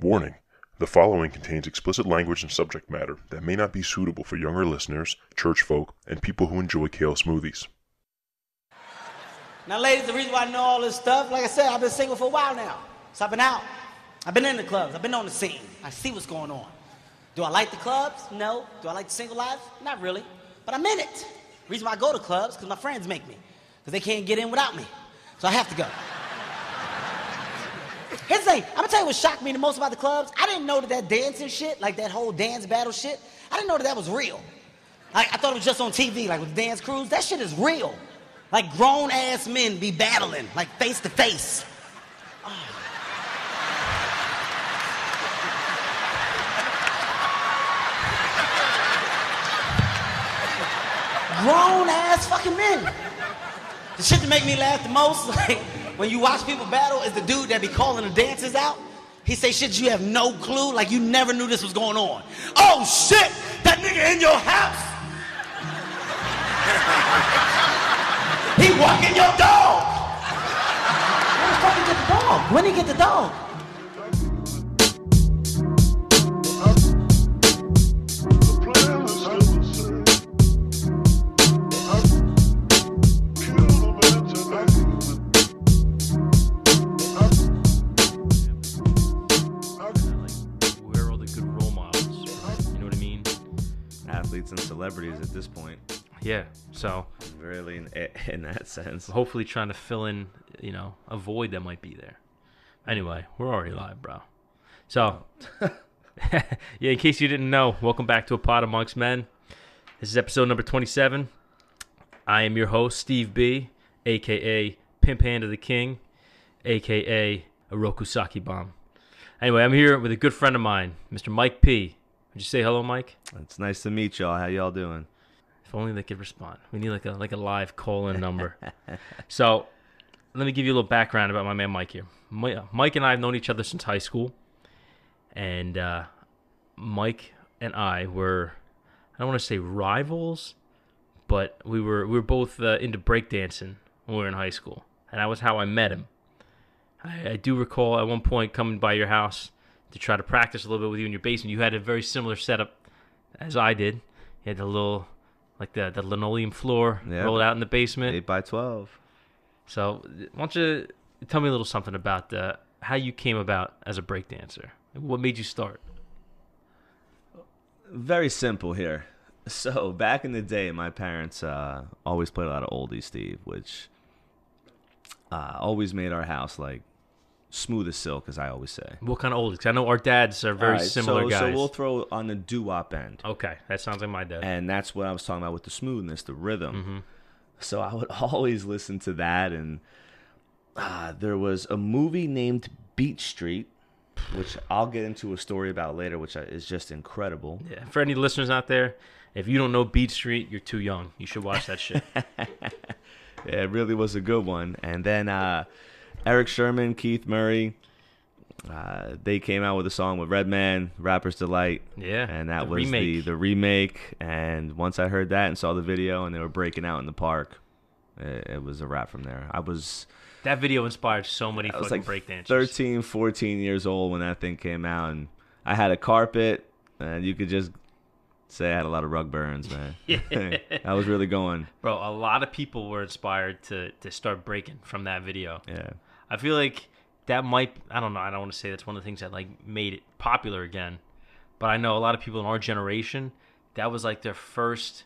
Warning: the following contains explicit language and subject matter that may not be suitable for younger listeners, church folk, and people who enjoy kale smoothies. Now, ladies, the reason why I know all this stuff, like I said, I've been single for a while now. So I've been out. I've been in the clubs. I've been on the scene. I see what's going on. Do I like the clubs? No. Do I like the single life? Not really. But I'm in it. The reason why I go to clubs is because my friends make me. Because they can't get in without me. So I have to go. Here's the thing. I'm going to tell you what shocked me the most about the clubs. I didn't know that dancing shit, like that whole dance battle shit, I didn't know that was real. Like, I thought it was just on TV, like with the dance crews. That shit is real. Like grown-ass men be battling, like face to face. Grown-ass fucking men. The shit that make me laugh the most, like, when you watch people battle, is the dude that be calling the dancers out. He say shit you have no clue, like you never knew this was going on. Oh shit, that nigga in your house. He walking your dog. Where the fuck he get the dog? When he get the dog? And celebrities at this point. Yeah, so really in that sense. Hopefully trying to fill in, a void that might be there. Anyway, we're already live, bro. So, yeah, in case you didn't know, welcome back to A Pod Amongst Men. This is episode number 27. I am your host, Steve B, a.k.a. Pimp Hand of the King, a.k.a. Oroku Saki Bomb. Anyway, I'm here with a good friend of mine, Mr. Mike P. Would you say hello, Mike? It's nice to meet y'all. How y'all doing? If only they could respond. We need like a live call-in number. So, let me give you a little background about my man Mike here. Mike and I have known each other since high school, and Mike and I were, I don't want to say rivals, but we were both into breakdancing when we were in high school, and that was how I met him. I do recall at one point coming by your house to try to practice a little bit with you in your basement. You had a very similar setup as I did. You had the little, like the linoleum floor rolled out in the basement. 8x12. So why don't you tell me a little something about how you came about as a breakdancer? What made you start? Very simple here. So back in the day, my parents always played a lot of oldies, Steve, which always made our house like smooth as silk, as I always say. What kind of oldies? 'Cause I know our dads are very similar guys. So we'll throw on the doo-wop end. Okay, that sounds like my dad. And that's what I was talking about with the smoothness, the rhythm. Mm-hmm. So I would always listen to that. And there was a movie named Beat Street, which I'll get into a story about later, which is just incredible. Yeah. For any listeners out there, if you don't know Beat Street, you're too young. You should watch that shit. Yeah, it really was a good one. And then Eric Sherman, Keith Murray, they came out with a song with Redman, Rapper's Delight. Yeah, and that was the remake. And once I heard that and saw the video and they were breaking out in the park, it was a wrap from there. That video inspired so many fucking breakdancers. 13, 14 years old when that thing came out, and I had a carpet, and you could just say I had a lot of rug burns, man. Yeah. I was really going. Bro, a lot of people were inspired to start breaking from that video. Yeah. I feel like that might, I don't know, I don't want to say that's one of the things that like made it popular again. But I know a lot of people in our generation, that was like their first,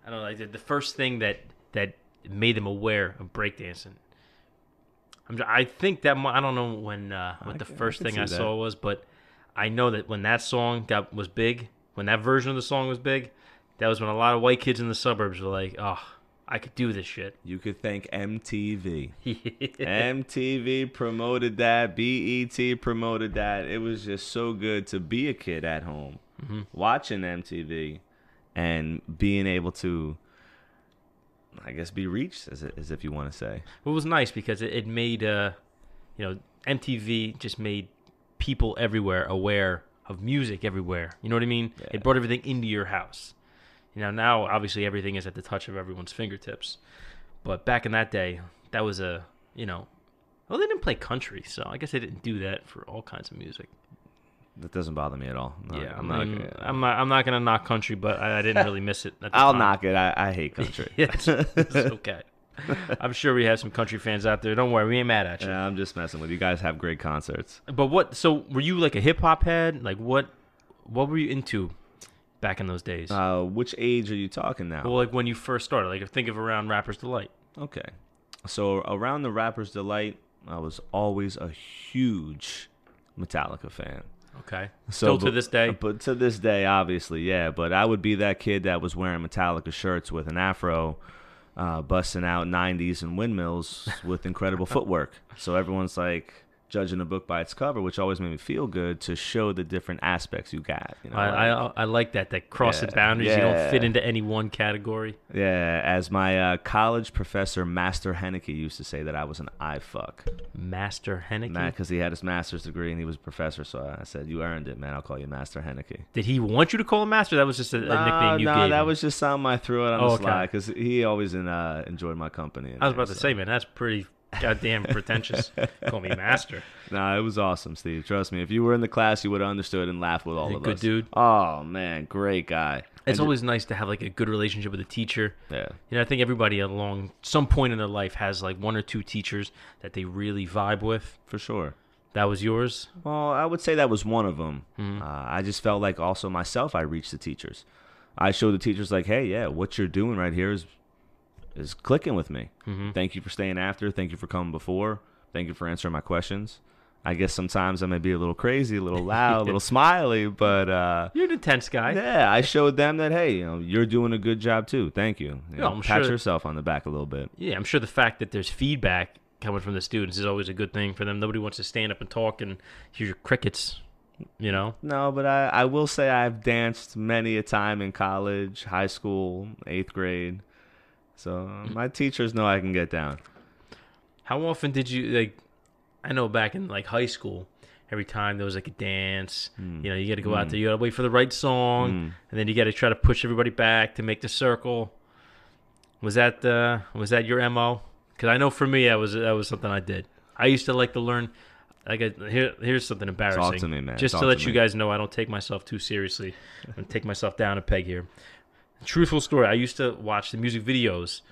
I don't know, like the first thing that made them aware of breakdancing. I think that, I don't know what the first thing I saw was, but I know that when that song was big, when that version of the song was big, that was when a lot of white kids in the suburbs were like, oh, I could do this shit. You could thank MTV. MTV promoted that. BET promoted that. It was just so good to be a kid at home, watching MTV and being able to, I guess, be reached, as if you want to say. It was nice because it made, MTV just made people everywhere aware of music everywhere. You know what I mean? Yeah. It brought everything into your house. Now obviously everything is at the touch of everyone's fingertips. But back in that day, that was a Well, they didn't play country, so I guess they didn't do that for all kinds of music. That doesn't bother me at all. Yeah, I'm I'm not gonna knock country, but I didn't really miss it. At the I'll time. knock it. I hate country. it's okay. I'm sure we have some country fans out there. Don't worry, we ain't mad at you. Yeah, I'm just messing with you. You guys have great concerts. But what? So were you like a hip hop head? Like what were you into back in those days? Which age are you talking now? Well, like when you first started. Like think of around Rapper's Delight. Okay. So around the Rapper's Delight, I was always a huge Metallica fan. Okay. So, Still to this day? But to this day, obviously, yeah. But I would be that kid that was wearing Metallica shirts with an afro, busting out 90s and windmills with incredible footwork. So everyone's like judging a book by its cover, which always made me feel good to show the different aspects you got. You know, I like that crossing boundaries. You don't fit into any one category. Yeah, as my college professor, Master Henneke, used to say that I was an eye fuck. Master Henneke? Because he had his master's degree and he was a professor, so I said, you earned it, man. I'll call you Master Henneke. Did he want you to call him Master? That was just a nickname you gave him? No, that was just something I threw out on the slide because he always enjoyed my company. I was about to say, man, that's pretty goddamn pretentious. Call me Master. Nah, it was awesome, Steve. Trust me. If you were in the class, you would have understood and laughed with all of us. Good dude. Oh, man. Great guy. It's always nice to have like a good relationship with a teacher. Yeah. You know, I think everybody along some point in their life has like one or two teachers that they really vibe with. For sure. That was yours? Well, I would say that was one of them. Mm-hmm. I just felt like also myself, I reached the teachers. I showed the teachers like, hey, yeah, what you're doing right here is clicking with me. Mm-hmm. Thank you for staying after. Thank you for coming before. Thank you for answering my questions. I guess sometimes I may be a little crazy, a little loud, a little smiley, but you're an intense guy. Yeah, I showed them that, hey, you're doing a good job too. Thank you. Pat yourself on the back a little bit. Yeah, I'm sure the fact that there's feedback coming from the students is always a good thing for them. Nobody wants to stand up and talk and hear your crickets, you know? No, but I will say I've danced many a time in college, high school, 8th grade. So my teachers know I can get down. How often did you, like, I know back in, like, high school, every time there was, like, a dance, you know, you got to go out there, you got to wait for the right song, and then you got to try to push everybody back to make the circle. Was that your MO? Because I know for me, that was something I did. I used to like to learn, like, here's something embarrassing. Talk to me, man. Just to let you guys know, I don't take myself too seriously. I'm going to take myself down a peg here. Truthful story, I used to watch the music videos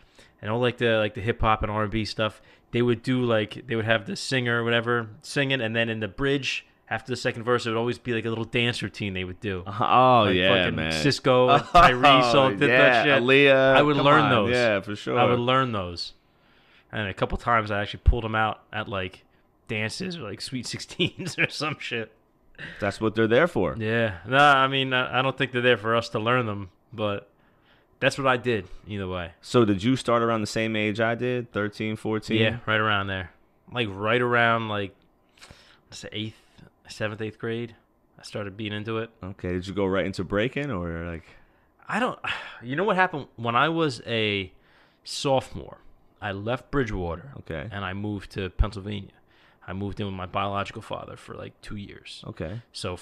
and all like the hip hop and R&B stuff. They would do they would have the singer or whatever singing, and then in the bridge after the second verse, it would always be like a little dance routine they would do. Oh, like yeah, man. Cisco and Tyrese all did that shit. Aaliyah. I would learn those. Yeah, for sure. I would learn those. And a couple times I actually pulled them out at like dances or like Sweet 16s or some shit. That's what they're there for. Yeah. No, I mean, I don't think they're there for us to learn them, but that's what I did, either way. So did you start around the same age I did, 13, 14? Yeah, right around there. Like right around like, let's say 7th, 8th grade, I started being into it. Okay, did you go right into breaking or like? You know what happened? When I was a sophomore, I left Bridgewater. Okay. And I moved to Pennsylvania. I moved in with my biological father for like 2 years. Okay. So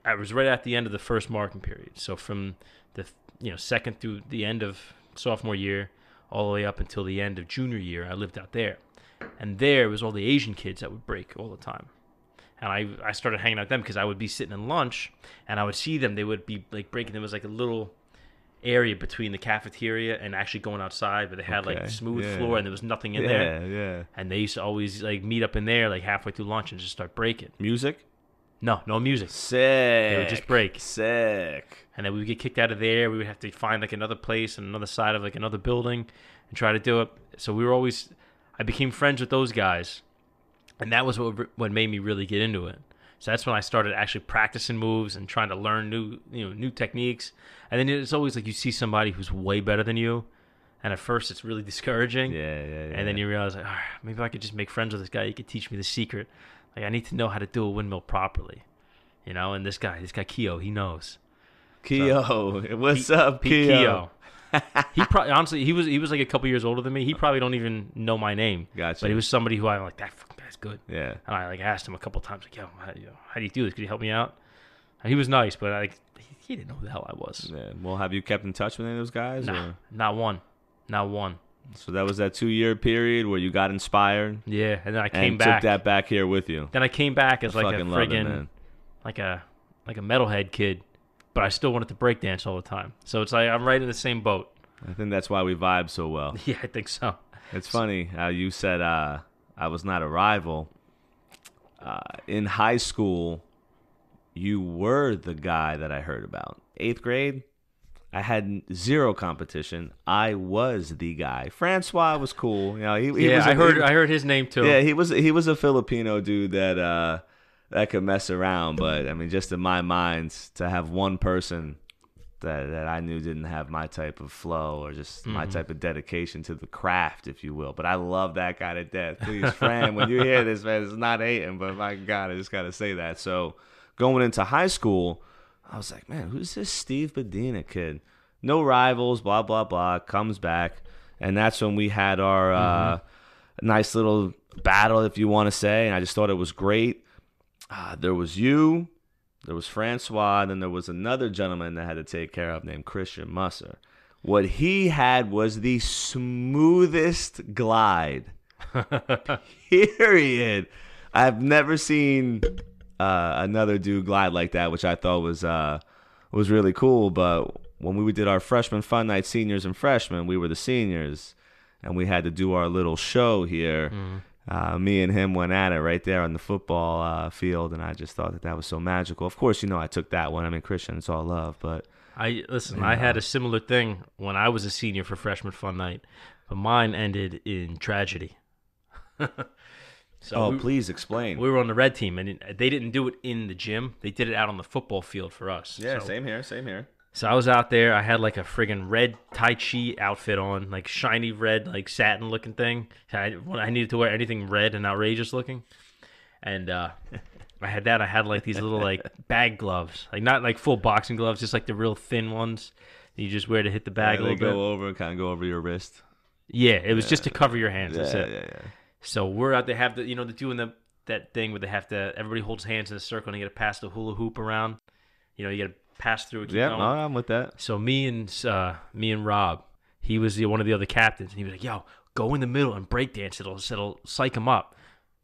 I was right at the end of the first marking period. So from the second through the end of sophomore year, all the way up until the end of junior year, I lived out there. And there was all the Asian kids that would break all the time. And I started hanging out with them because I would be sitting in lunch and I would see them. They would be like breaking. There was like a little area between the cafeteria and actually going outside, but they had like smooth floor and there was nothing in there. Yeah. And they used to always like meet up in there like halfway through lunch and just start breaking. Music? No music. Sick. They would just break. Sick. And then we would get kicked out of there. We would have to find like another place on another side of like another building and try to do it. So I became friends with those guys, and that was what made me really get into it. So that's when I started actually practicing moves and trying to learn new techniques. And then it's always like you see somebody who's way better than you, and at first it's really discouraging. Yeah. And then you realize, like, maybe I could just make friends with this guy. He could teach me the secret. Like I need to know how to do a windmill properly, And this guy Keo, he knows. Keo, what's up, Keo? He probably honestly he was like a couple years older than me. He probably don't even know my name. Gotcha. But he was somebody who I'm like, that's good. Yeah. And I like asked him a couple times, like, how do you do this? Could you help me out? And he was nice, but he didn't know who the hell I was. Yeah. Well, have you kept in touch with any of those guys? Nah, not one. So that was that 2-year period where you got inspired. Yeah, and then I and came back. took that back here with you. Then I came back as like a fucking love it, friggin' man. like a metalhead kid, but I still wanted to break dance all the time. So it's like I'm right in the same boat. I think that's why we vibe so well. Yeah, I think so. It's funny how you said I was not a rival. In high school, you were the guy that I heard about. 8th grade, I had zero competition. I was the guy. Francois was cool. You know, he was I heard his name too. Yeah, he was a Filipino dude that could mess around. But I mean, just in my mind, to have one person that I knew didn't have my type of flow or just my type of dedication to the craft, if you will. But I love that guy to death. Please, Fran, when you hear this, man, it's not hating, but my God, I just got to say that. So going into high school, I was like, man, who's this Steve Bedina kid? No rivals, blah, blah, blah. Comes back. And that's when we had our nice little battle, if you want to say. And I just thought it was great. There was you. There was Francois, and then there was another gentleman that I had to take care of named Christian Musser. What he had was the smoothest glide, period. I've never seen another dude glide like that, which I thought was really cool. But when we did our freshman fun night, seniors and freshmen, we were the seniors, and we had to do our little show here. Me and him went at it right there on the football field, and I just thought that was so magical. Of course, I took that one. I mean, Christian, it's all love, but I had a similar thing when I was a senior for freshman fun night, but mine ended in tragedy. Please explain. We were on the red team, and they didn't do it in the gym. They did it out on the football field for us. Yeah, same here. So I was out there. I had like a friggin' red Tai Chi outfit on, like shiny red, like satin looking thing. I needed to wear anything red and outrageous looking. And I had that. I had like these little like bag gloves, like not like full boxing gloves, just like the real thin ones that you just wear to hit the bag a little bit. Kind of go over your wrist. Yeah, it was just to cover your hands. That's it. Yeah. So we're out there, have they're doing that thing where they have to, everybody holds hands in a circle and you got to pass the hula hoop around. You got to pass through. Yeah, no, I'm with that. So me and Rob, he was one of the other captains, and he was like, "Yo, go in the middle and break dance. It'll psych him up."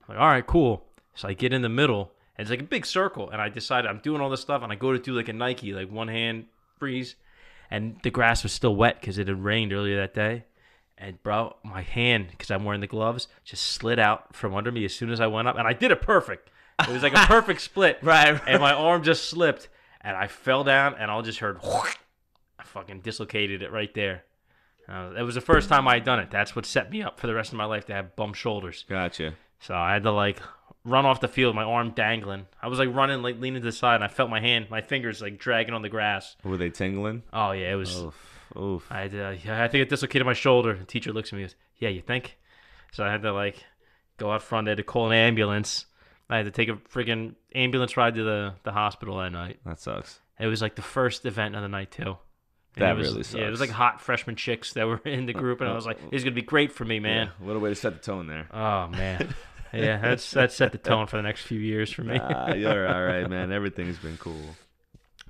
I'm like, all right, cool. So I get in the middle, and it's like a big circle, and I decided I'm doing all this stuff, and I go to do like a Nike, like one hand freeze, and the grass was still wet because it had rained earlier that day. And bro, my hand, because I'm wearing the gloves, just slid out from under me as soon as I went up, and I did it perfect. It was like a perfect split, right. And my arm just slipped. And I fell down, and I just heard, I fucking dislocated it right there. It was the first time I had done it. That's what set me up for the rest of my life to have bum shoulders. Gotcha. So I had to, like, run off the field, my arm dangling. I was, like, running, like, leaning to the side, and I felt my fingers, like, dragging on the grass. Were they tingling? Oh, yeah, it was. Oof. I think it dislocated my shoulder. The teacher looks at me and goes, yeah, you think? So I had to, like, go out front. I had to call an ambulance. I had to take a freaking ambulance ride to the hospital that night. That sucks. It was like the first event of the night, too. That really sucks. Yeah, it was like hot freshman chicks that were in the group, and I was like, this is going to be great for me, man. Yeah, what a way to set the tone there. Oh, man. Yeah, that set the tone for the next few years for me. You're all right, man. Everything's been cool.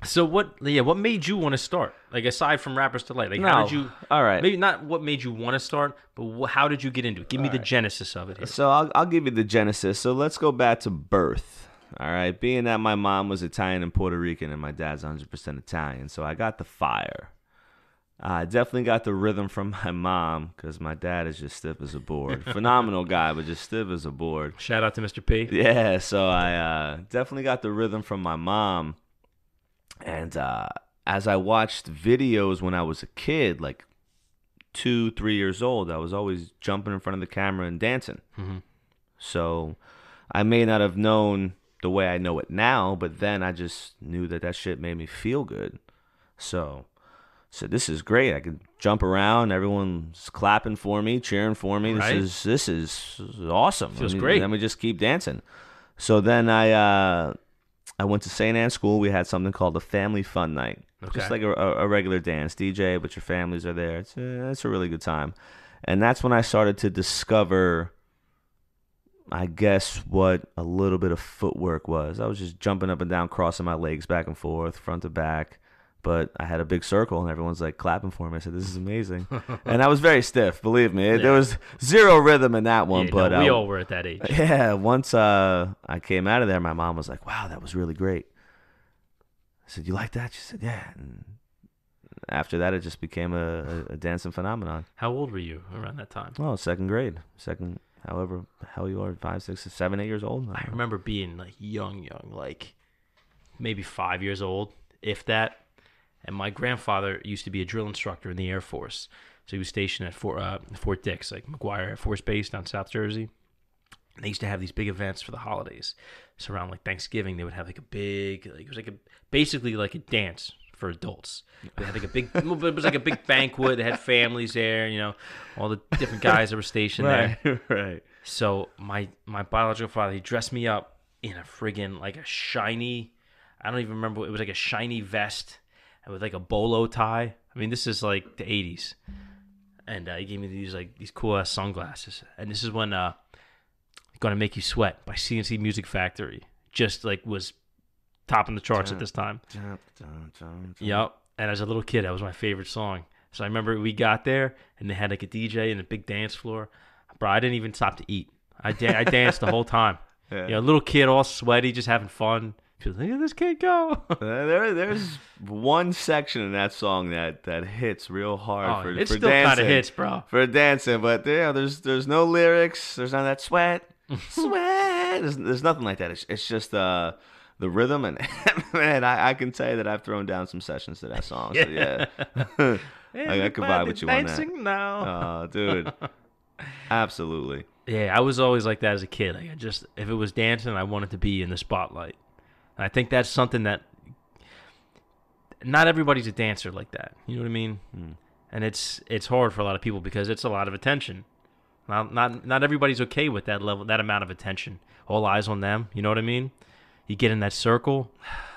So what made you want to start? Like, aside from Rappers Delight, like, how did you? All right. Maybe not what made you want to start, but how did you get into it? Give me the genesis of it here. So I'll give you the genesis. So let's go back to birth. All right. Being that my mom was Italian and Puerto Rican, and my dad's 100% Italian, so I got the fire. I definitely got the rhythm from my mom because my dad is just stiff as a board. Phenomenal guy, but just stiff as a board. Shout out to Mr. P. Yeah. So I definitely got the rhythm from my mom. And as I watched videos when I was a kid, like 2-3 years old, I was always jumping in front of the camera and dancing. Mm-hmm. So I may not have known the way I know it now, but then I just knew that shit made me feel good. So this is great. I can jump around. Everyone's clapping for me, cheering for me. Right? This is awesome. Feels great. Let me just keep dancing. So then I went to St. Anne's School. We had something called a family fun night. Okay. Just like a regular dance. DJ, but your families are there. It's a really good time. And that's when I started to discover, I guess, what a little bit of footwork was. I was just jumping up and down, crossing my legs back and forth, front to back, But I had a big circle, and everyone's like clapping for me. I said, "This is amazing," and I was very stiff. Believe me, there was zero rhythm in that one. Yeah, but no, we all were at that age. Yeah, once I came out of there, my mom was like, "Wow, that was really great." I said, "You like that?" She said, "Yeah." And after that, it just became a dancing phenomenon. How old were you around that time? Oh, second grade, however hell you are, 5, 6, 7, 8 years old. I remember being like young, like maybe 5 years old, if that. And my grandfather used to be a drill instructor in the Air Force. So he was stationed at Fort Dix, like McGuire Air Force Base down South Jersey. And they used to have these big events for the holidays. So around like Thanksgiving, they would have like a big, like it was like basically like a dance for adults. They had like a big, it was like a big banquet. They had families there, all the different guys that were stationed there. Right. So my biological father, he dressed me up in a friggin' like a shiny, I don't even remember, it was like a shiny vest with like a bolo tie. I mean, this is like the 80s. And he gave me these cool ass sunglasses. And this is when Gonna Make You Sweat by CNC Music Factory just like was topping the charts at this time. Yep. And as a little kid, that was my favorite song. So I remember we got there and they had like a DJ and a big dance floor. Bro, I didn't even stop to eat. I danced the whole time. Yeah. Little kid all sweaty, just having fun. She was like, look at this kid go. There's one section in that song that hits real hard for it's for still dancing. kind of hits, bro. For dancing, but there's no lyrics. There's none of that sweat. There's nothing like that. It's just the rhythm, and man, I can tell you that I've thrown down some sessions to that song. So yeah, I could vibe with you on that. Dancing now. Oh, dude, absolutely. Yeah, I was always like that as a kid. Like if it was dancing, I wanted to be in the spotlight. And I think that's something that not everybody's a dancer like that. You know what I mean? And it's hard for a lot of people because it's a lot of attention. Not everybody's okay with that level, that amount of attention. All eyes on them. You know what I mean? You get in that circle.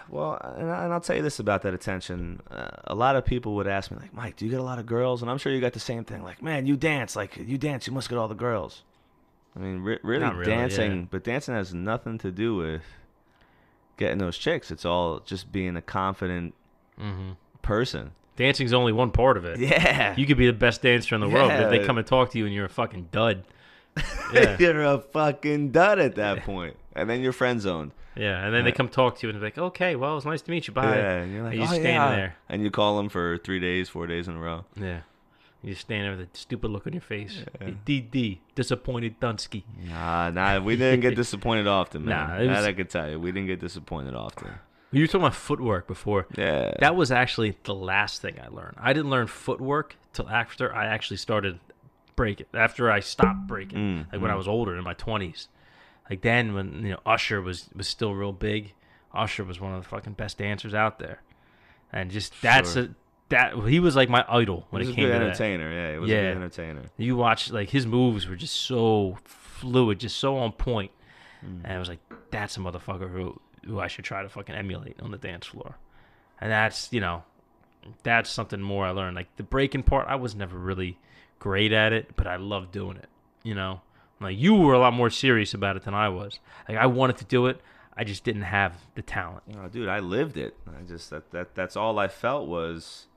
Well, and I'll tell you this about that attention. A lot of people would ask me, like, Mike, do you get a lot of girls? And I'm sure you got the same thing. Like, man, you dance. Like, you dance, you must get all the girls. I mean, really dancing, yeah. But dancing has nothing to do with getting those chicks. It's all just being a confident person. Dancing's only one part of it. Yeah. You could be the best dancer in the world, but if they come and talk to you and you're a fucking dud. Yeah. You're a fucking dud at that point. And then you're friend zoned. Yeah, and then they come talk to you and they're like, okay, well, it's nice to meet you. Bye. Yeah, and you're like, you're oh, standing yeah. there. And you call them for 3 days, 4 days in a row. Yeah. You just stand there with a stupid look on your face. Yeah. DD, disappointed Dunsky. Nah, we didn't get disappointed often, man. Nah, that I could tell you. We didn't get disappointed often. You were talking about footwork before. Yeah. That was actually the last thing I learned. I didn't learn footwork till after I actually started breaking. After I stopped breaking, when I was older, in my 20s. Like then, when Usher was still real big. Usher was one of the fucking best dancers out there, and just he was like my idol when it came to that. He was a good entertainer. Yeah, he was a good entertainer. You watch like his moves were just so fluid, just so on point, and I was like, that's a motherfucker who I should try to fucking emulate on the dance floor. And that's something more I learned. Like the breaking part, I was never really great at it, but I loved doing it. Like you were a lot more serious about it than I was. Like I wanted to do it, I just didn't have the talent. Oh, dude, I lived it. I just that's all I felt was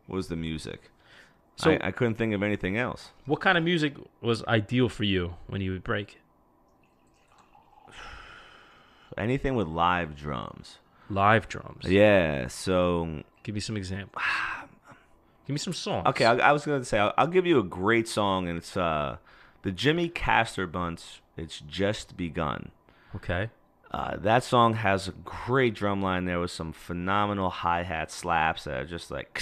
the music. So I couldn't think of anything else. What kind of music was ideal for you when you would break? Anything with live drums. Live drums. Yeah. So give me some examples. Give me some songs. Okay, I was going to say I'll give you a great song, and it's the Jimmy Castor Bunch. It's Just Begun. Okay. That song has a great drum line there with some phenomenal hi-hat slaps that are just like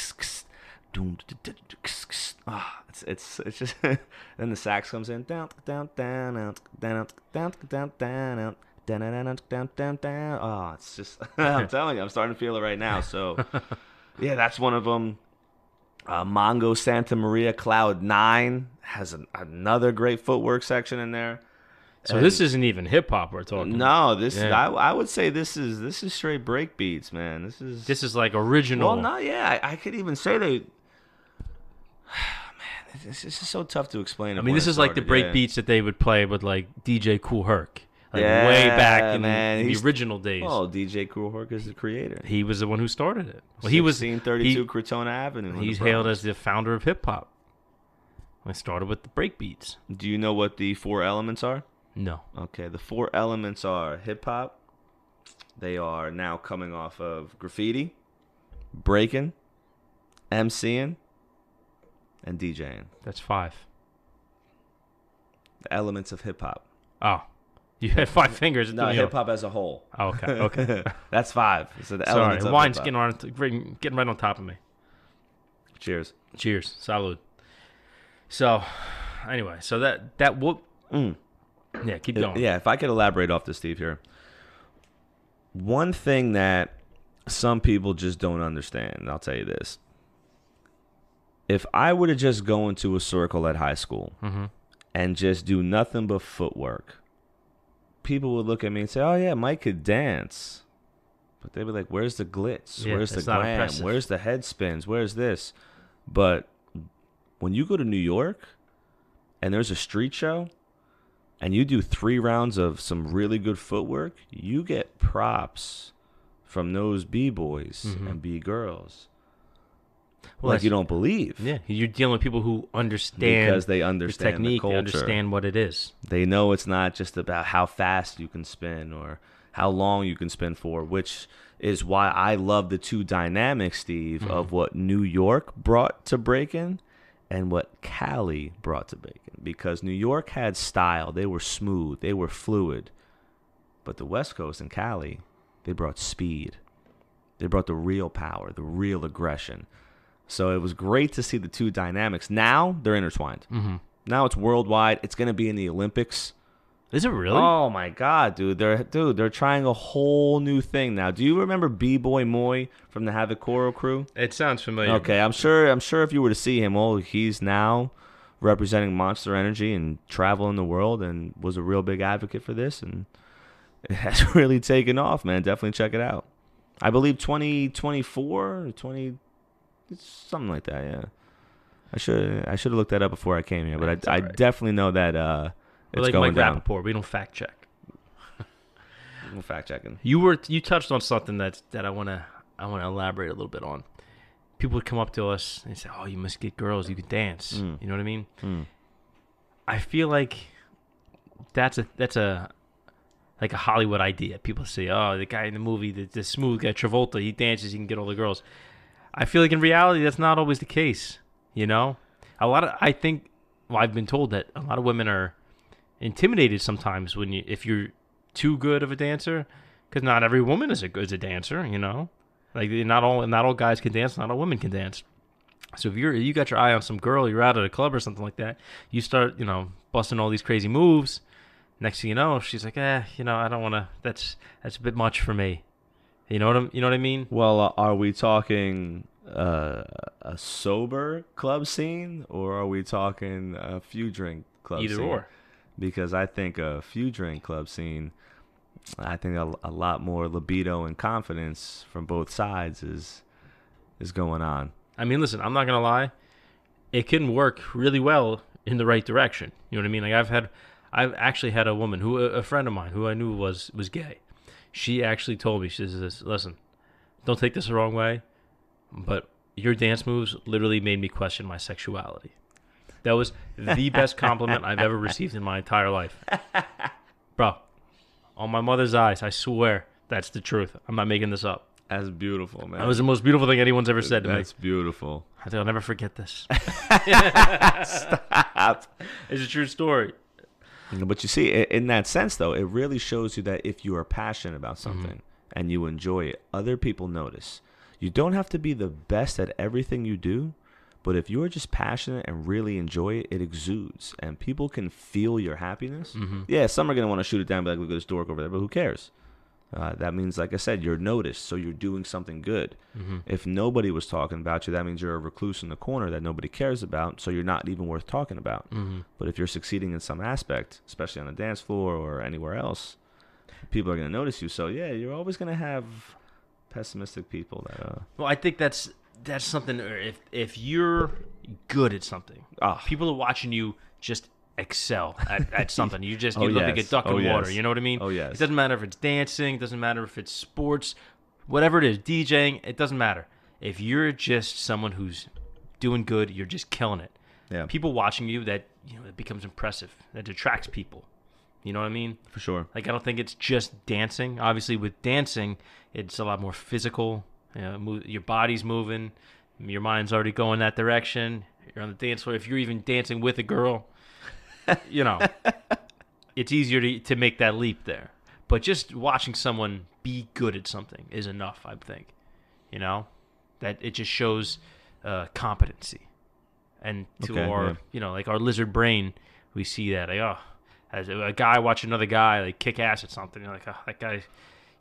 it's just then the sax comes in down down down down down down down down. Oh, it's just I'm telling you, I'm starting to feel it right now. So yeah, that's one of them. Mongo Santa Maria Cloud 9 has another great footwork section in there. So this isn't even hip hop we're talking. No, this is, I would say this is straight break beats, man. This is like original. Well, I could even say they. Man, this is so tough to explain. I mean, this is like the break beats that they would play with like DJ Kool Herc. Like way back in man, the original days. Oh, DJ Kool Herc is the creator. He was the one who started it. Well, he was 1632 Crotona Avenue. He's hailed as the founder of hip hop. I started with the break beats. Do you know what the 4 elements are? No. Okay, the 4 elements are hip hop. They are now coming off of graffiti, breaking, MCing, and DJing. That's 5. The elements of hip hop. Oh. You had 5 fingers. No, hip hop as a whole. Oh, okay. That's 5. So the Sorry, elements of wine's hip-hop. getting right on top of me. Cheers. Cheers. Salud. So, anyway, so that whoop. Yeah, keep going. Yeah, if I could elaborate off this, Steve, here. One thing that some people just don't understand, I'll tell you this. If I were to just go into a circle at high school and just do nothing but footwork, people would look at me and say, oh, yeah, Mike could dance. But they'd be like, where's the glitz? Yeah, where's the it's not glam? impressive. Where's the head spins? Where's this? But when you go to New York and there's a street show and you do 3 rounds of some really good footwork, you get props from those B-boys and B-girls. Well, like you don't believe. Yeah, you're dealing with people who understand Because they understand the technique, the culture. they understand what it is. They know it's not just about how fast you can spin or how long you can spin for, which is why I love the 2 dynamics, Steve, of what New York brought to breaking and what Cali brought to breaking. Because New York had style. They were smooth. They were fluid. But the West Coast and Cali, they brought speed. They brought the real power, the real aggression. So it was great to see the 2 dynamics. Now they're intertwined. Now it's worldwide. It's going to be in the Olympics. Is it really? Oh my God, dude! They're trying a whole new thing now. Do you remember B-Boy Moy from the Havoc Choral crew? It sounds familiar. Okay, I'm sure if you were to see him, he's now representing Monster Energy and traveling the world and was a real big advocate for this, and it has really taken off, man. Definitely check it out. I believe 2024 or 20 something like that, yeah. I should have looked that up before I came here, but I definitely know that We're it's like going Mike down. Rappaport. We don't fact check. I'm fact checking. You touched on something that I wanna elaborate a little bit on. People would come up to us and say, "Oh, you must get girls. You can dance." You know what I mean? I feel like that's a like a Hollywood idea. People say, "Oh, the guy in the movie, the smooth guy, Travolta, he dances. He can get all the girls." I feel like in reality, that's not always the case. You know, I've been told that a lot of women are intimidated sometimes if you're too good of a dancer, because not every woman is a dancer. You know, like not all guys can dance, not all women can dance. So if you got your eye on some girl, you're out at a club or something like that, you start busting all these crazy moves. Next thing you know, she's like, I don't want to. That's a bit much for me. You know what I mean? Well, are we talking a sober club scene, or are we talking a few drink club scene? Either or. Because I think a few drink club scene, I think a lot more libido and confidence from both sides is going on. I mean, listen, I'm not gonna lie, it can work really well in the right direction. You know what I mean? Like I've actually had a woman a friend of mine who I knew was gay. She actually told me, she says, "Listen, don't take this the wrong way, but your dance moves literally made me question my sexuality." That was the best compliment I've ever received in my entire life. Bro, on my mother's eyes, I swear that's the truth. I'm not making this up. That's beautiful, man. That was the most beautiful thing anyone's ever said to me. That's beautiful. I think I'll never forget this. Stop. It's a true story. But you see, in that sense, though, it really shows you that if you are passionate about something and you enjoy it, other people notice. You don't have to be the best at everything you do, but if you're just passionate and really enjoy it, it exudes, and people can feel your happiness. Yeah, some are going to want to shoot it down and be like, look at this dork over there, but who cares? That means, like I said, you're noticed, so you're doing something good. If nobody was talking about you, that means you're a recluse in the corner that nobody cares about, so you're not even worth talking about. But if you're succeeding in some aspect, especially on the dance floor or anywhere else, people are going to notice you. So, yeah, you're always going to have pessimistic people. Well, I think that's something, if you're good at something, people are watching you just excel at something. You look like a duck in water. You know what I mean? Oh, yes. It doesn't matter if it's dancing. It doesn't matter if it's sports. Whatever it is, DJing, it doesn't matter. If you're just someone who's doing good, you're just killing it. Yeah. People watching you, it becomes impressive. That attracts people. You know what I mean? For sure. Like, I don't think it's just dancing. Obviously, with dancing, it's a lot more physical. Your body's moving. Your mind's already going that direction. You're on the dance floor. If you're even dancing with a girl, it's easier to make that leap there. But just watching someone be good at something is enough, I think. That it just shows competency. And to like our lizard brain, we see that. Like, as a guy watch another guy like kick ass at something, you're like, that guy,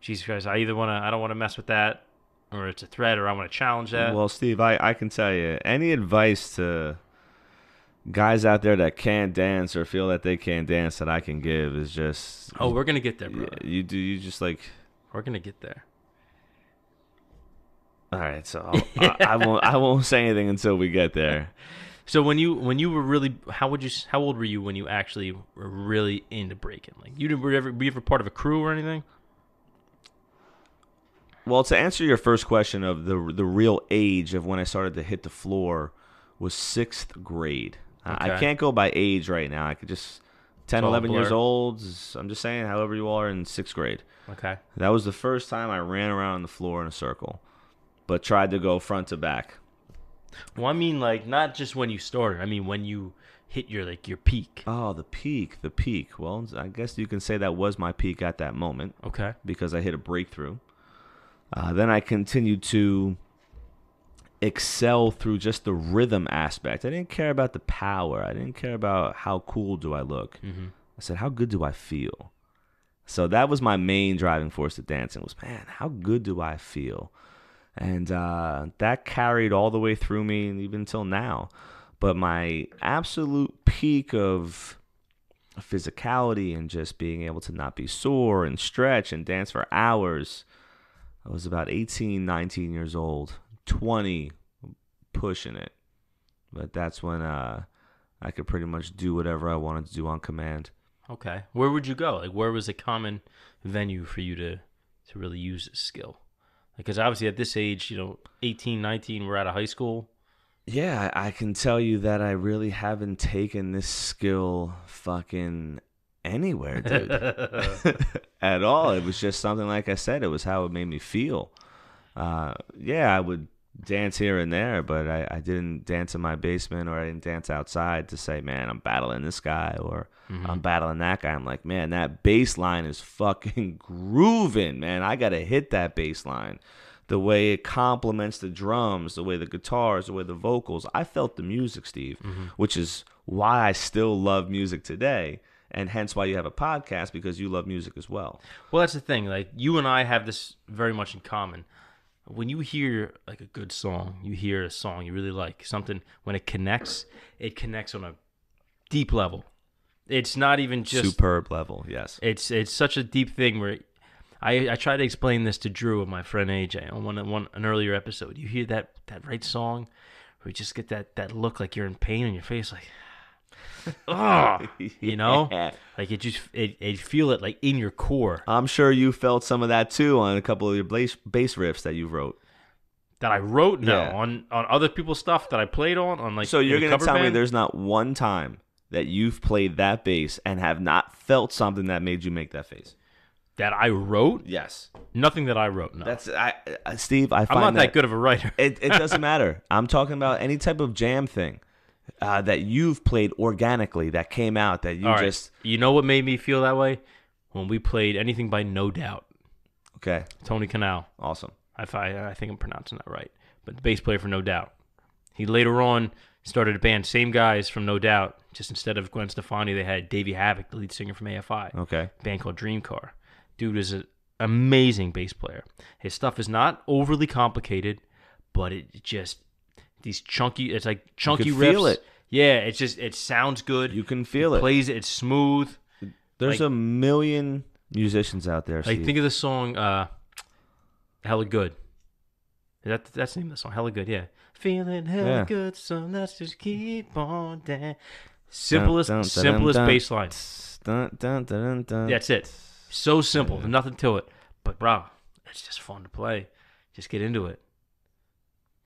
Jesus Christ, I don't want to mess with that, or it's a threat, or I want to challenge that. Well, Steve, I can tell you, any advice to guys out there that can't dance or feel that they can't dance that I can give is just... Oh, we're going to get there, brother. You just like... We're going to get there. All right, so I won't say anything until we get there. So when you were really... How old were you when you actually were really into breaking? Like, were you ever part of a crew or anything? Well, to answer your first question of the real age of when I started to hit the floor was 6th grade. Okay. I can't go by age right now. I could just 10, 11 years old. I'm just saying, however you are in 6th grade. Okay. That was the first time I ran around the floor in a circle, but tried to go front to back. Well, I mean, like, not just when you started. I mean, when you hit your peak. Oh, the peak. Well, I guess you can say that was my peak at that moment. Okay. Because I hit a breakthrough. Then I continued to excel through just the rhythm aspect. I didn't care about the power. I didn't care about how cool do I look. Mm-hmm. I said, how good do I feel? So that was my main driving force to dancing was, man, how good do I feel? And that carried all the way through me even until now. But my absolute peak of physicality and just being able to not be sore and stretch and dance for hours, I was about 18, 19 years old, 20, pushing it. But that's when I could pretty much do whatever I wanted to do on command. Okay. Where would you go? Like, where was a common venue for you to really use this skill? Because obviously at this age, 18, 19, we're out of high school. Yeah, I can tell you that I really haven't taken this skill fucking anywhere, dude. At all. It was just something, like I said, it was how it made me feel. Yeah, I would dance here and there, but I didn't dance in my basement or I didn't dance outside to say, man, I'm battling this guy or I'm battling that guy. I'm like, man, that bass line is fucking grooving, man. I got to hit that bass line. The way it complements the drums, the way the guitars, the way the vocals. I felt the music, Steve, which is why I still love music today. And hence why you have a podcast, because you love music as well. Well, that's the thing. Like, you and I have this very much in common. When you hear like a good song, you hear a song you really like, something, when it connects on a deep level. It's not even just... Superb level, yes. It's such a deep thing where... I tried to explain this to Drew and my friend AJ on an earlier episode. You hear that right song where you just get that look like you're in pain on your face, like... Oh, like it feel it like in your core. I'm sure you felt some of that too on a couple of your bass riffs that you wrote. That I wrote? No, yeah. on other people's stuff that I played on like. So you're gonna tell me there's not one time that you've played that bass and have not felt something that made you make that face? That I wrote? Yes. Nothing that I wrote. No. That's Steve. I'm not that good of a writer. It doesn't matter. I'm talking about any type of jam thing. That you've played organically, that came out, that you All just... Right. You know what made me feel that way? When we played anything by No Doubt. Okay. Tony Canal. Awesome. I think I'm pronouncing that right. But the bass player for No Doubt. He later on started a band, same guys from No Doubt, just instead of Gwen Stefani, they had Davey Havok, the lead singer from AFI. Okay. A band called Dream Car. Dude is an amazing bass player. His stuff is not overly complicated, but it just... These chunky, it's like chunky riffs. You can feel it. Yeah, it sounds good. You can feel it. Plays it, it's smooth. There's a million musicians out there, Steve. Like, think of the song, Hella Good. That's the name of the song, Hella Good, yeah. Feeling hella good, so let's just keep on dancing. Simplest bass line. Dun, dun, dun, dun. That's it. So simple. There's nothing to it. But, bro, it's just fun to play. Just get into it.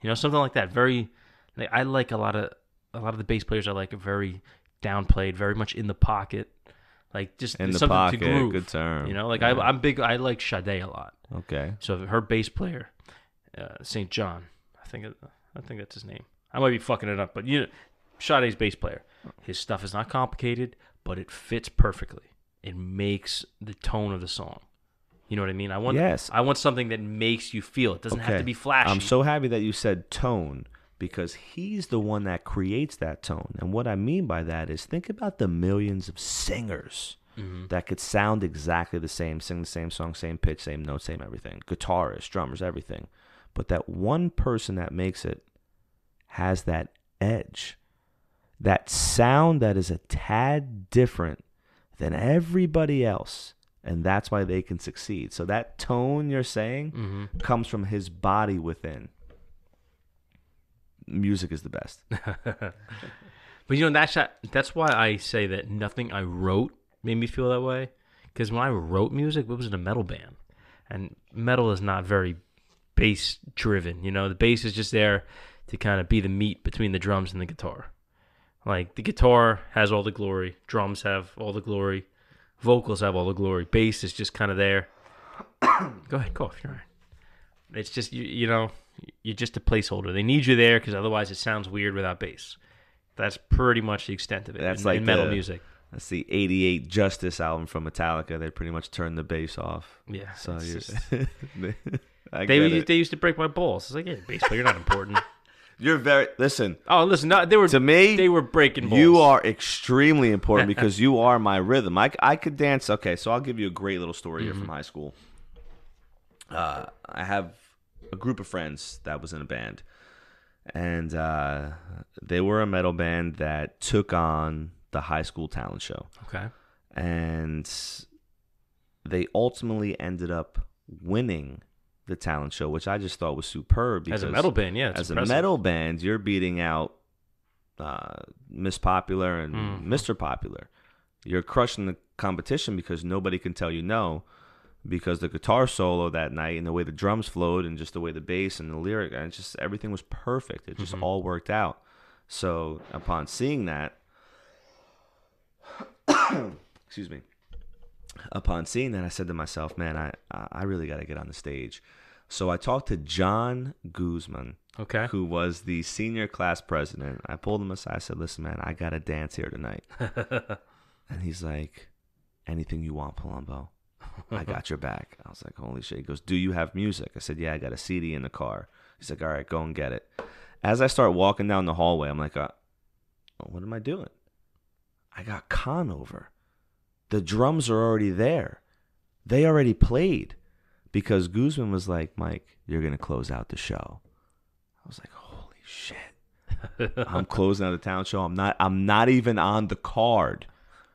You know, something like that. Very, like, I like a lot of the bass players I like are very downplayed, very much in the pocket. Like, just In the something pocket, to groove. good term. You know, like, Yeah. I'm big, I like Sade a lot. Okay. So her bass player, St. John, I think that's his name. I might be fucking it up, but you know, Sade's bass player. His stuff is not complicated, but it fits perfectly. It makes the tone of the song. You know what I mean? I want something that makes you feel. It doesn't have to be flashy. I'm so happy that you said tone because he's the one that creates that tone. And what I mean by that is think about the millions of singers that could sound exactly the same, sing the same song, same pitch, same note, same everything. Guitarists, drummers, everything. But that one person that makes it has that edge. That sound that is a tad different than everybody else. And that's why they can succeed. So that tone you're saying comes from his body within. Music is the best. But you know, that's why I say that nothing I wrote made me feel that way. Because when I wrote music, it was in a metal band. And metal is not very bass driven. You know, the bass is just there to kind of be the meat between the drums and the guitar. Like, the guitar has all the glory. Drums have all the glory. Vocals have all the glory. Bass is just kind of there. Go ahead, cough. You're all right. It's just, you know, you're just a placeholder. They need you there because otherwise it sounds weird without bass. That's pretty much the extent of it. That's in metal music. That's the '88 Justice album from Metallica. They pretty much turned the bass off. Yeah. So They used to break my balls. It's like, yeah, bass player, you're not important. You're listen. Oh, listen. No, they were breaking balls. You are extremely important because you are my rhythm. I could dance. Okay, so I'll give you a great little story here from high school. I have a group of friends that was in a band, and they were a metal band that took on the high school talent show. Okay. And they ultimately ended up winning the talent show, which I just thought was superb. Because as a metal band, yeah. As impressive. A metal band, you're beating out Miss Popular and Mr. Popular. You're crushing the competition because nobody can tell you no. Because the guitar solo that night and the way the drums flowed and just the way the bass and the lyric, and just everything was perfect. It just all worked out. So upon seeing that, excuse me. Upon seeing that, I said to myself, man, I really got to get on the stage. So I talked to John Guzman, who was the senior class president. I pulled him aside. I said, listen, man, I got to dance here tonight. And he's like, anything you want, Palumbo. I got your back. I was like, holy shit. He goes, do you have music? I said, yeah, I got a CD in the car. He's like, all right, go and get it. As I start walking down the hallway, I'm like, what am I doing? I got Conover. The drums are already there. They already played. Because Guzman was like, Mike, you're going to close out the show. I was like, holy shit. I'm closing out the talent show. I'm not even on the card.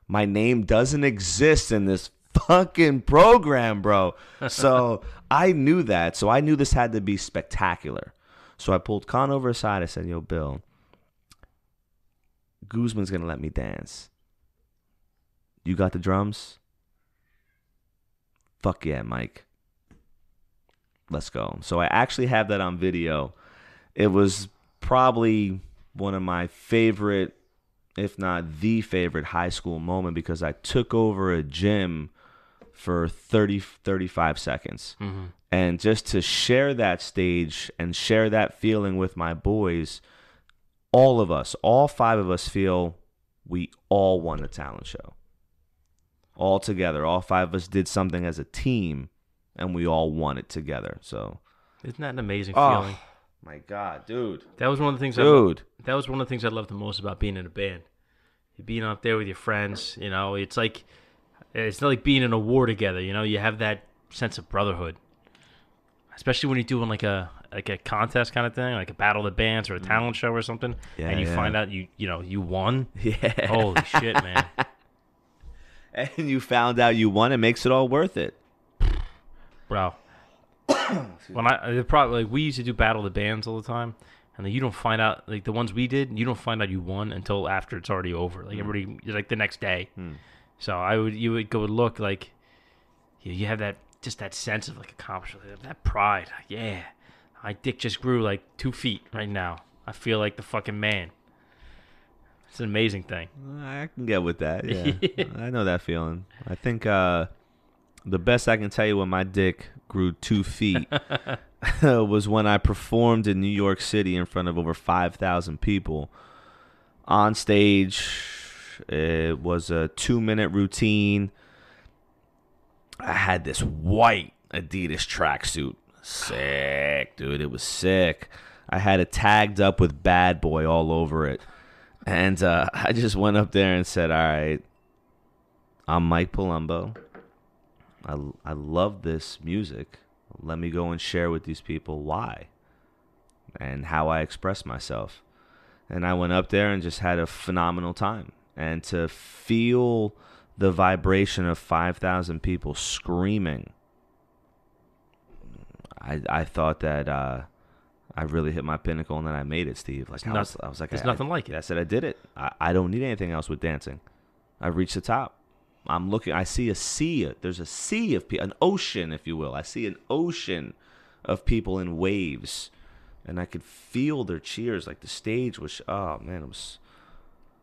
My name doesn't exist in this fucking program, bro. So I knew that. So I knew this had to be spectacular. So I pulled Conover aside. I said, yo, Bill, Guzman's going to let me dance. You got the drums? Fuck yeah, Mike. Let's go. So I actually have that on video. It was probably one of my favorite, if not the favorite, high school moment because I took over a gym for 35 seconds. And just to share that stage and share that feeling with my boys, all of us, all five of us feel we all won the talent show. All together. All five of us did something as a team, and we all won it together. So, isn't that an amazing feeling? My God, dude. That was one of the things. That was one of the things I loved the most about being in a band. Being up there with your friends, you know, it's not like being in a war together. You know, you have that sense of brotherhood, especially when you're doing like a contest kind of thing, like a battle of the bands or a talent show or something, and you find out you won. Yeah. Holy shit, man. And you found out you won, it makes it all worth it. Bro. We used to do battle of the bands all the time. And you don't find out, like the ones we did, you don't find out you won until after it's already over. Like everybody, like the next day. So you would go look like, you have that sense of like accomplishment, that pride. Like, yeah, my dick just grew like 2 feet right now. I feel like the fucking man. It's an amazing thing. I can get with that. Yeah, I know that feeling. I think the best I can tell you when my dick grew 2 feet was when I performed in New York City in front of over 5,000 people on stage. It was a 2-minute routine. I had this white Adidas tracksuit. Sick, dude. It was sick. I had it tagged up with Bad Boy all over it. And I just went up there and said, all right, I'm Mike Palumbo. I love this music. Let me go and share with these people why and how I express myself. And I went up there and just had a phenomenal time. And to feel the vibration of 5,000 people screaming, I thought that I really hit my pinnacle and then I made it, Steve. Like I was like, there's nothing like it. I said I did it. I don't need anything else with dancing. I've reached the top. I'm looking. I see a sea. There's a sea of people, an ocean, if you will. I see an ocean of people in waves, and I could feel their cheers. Like the stage was. Oh man, it was.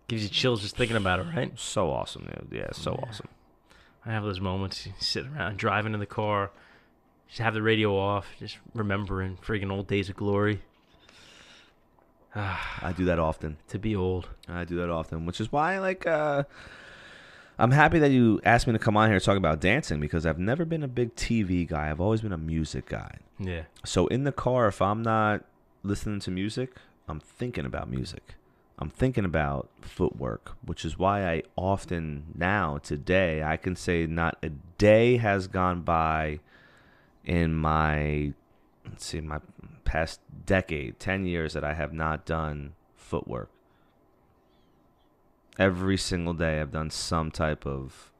Gives you chills just thinking about it, right? So awesome, dude. Yeah, so awesome. I have those moments. You sit around, driving in the car, just have the radio off, just remembering friggin' old days of glory. I do that often. To be old. I do that often, which is why, like, I'm happy that you asked me to come on here and talk about dancing because I've never been a big TV guy. I've always been a music guy. Yeah. So in the car, if I'm not listening to music, I'm thinking about music. I'm thinking about footwork, which is why I often now, today, I can say not a day has gone by in my past decade, 10 years that I have not done footwork. Every single day I've done some type of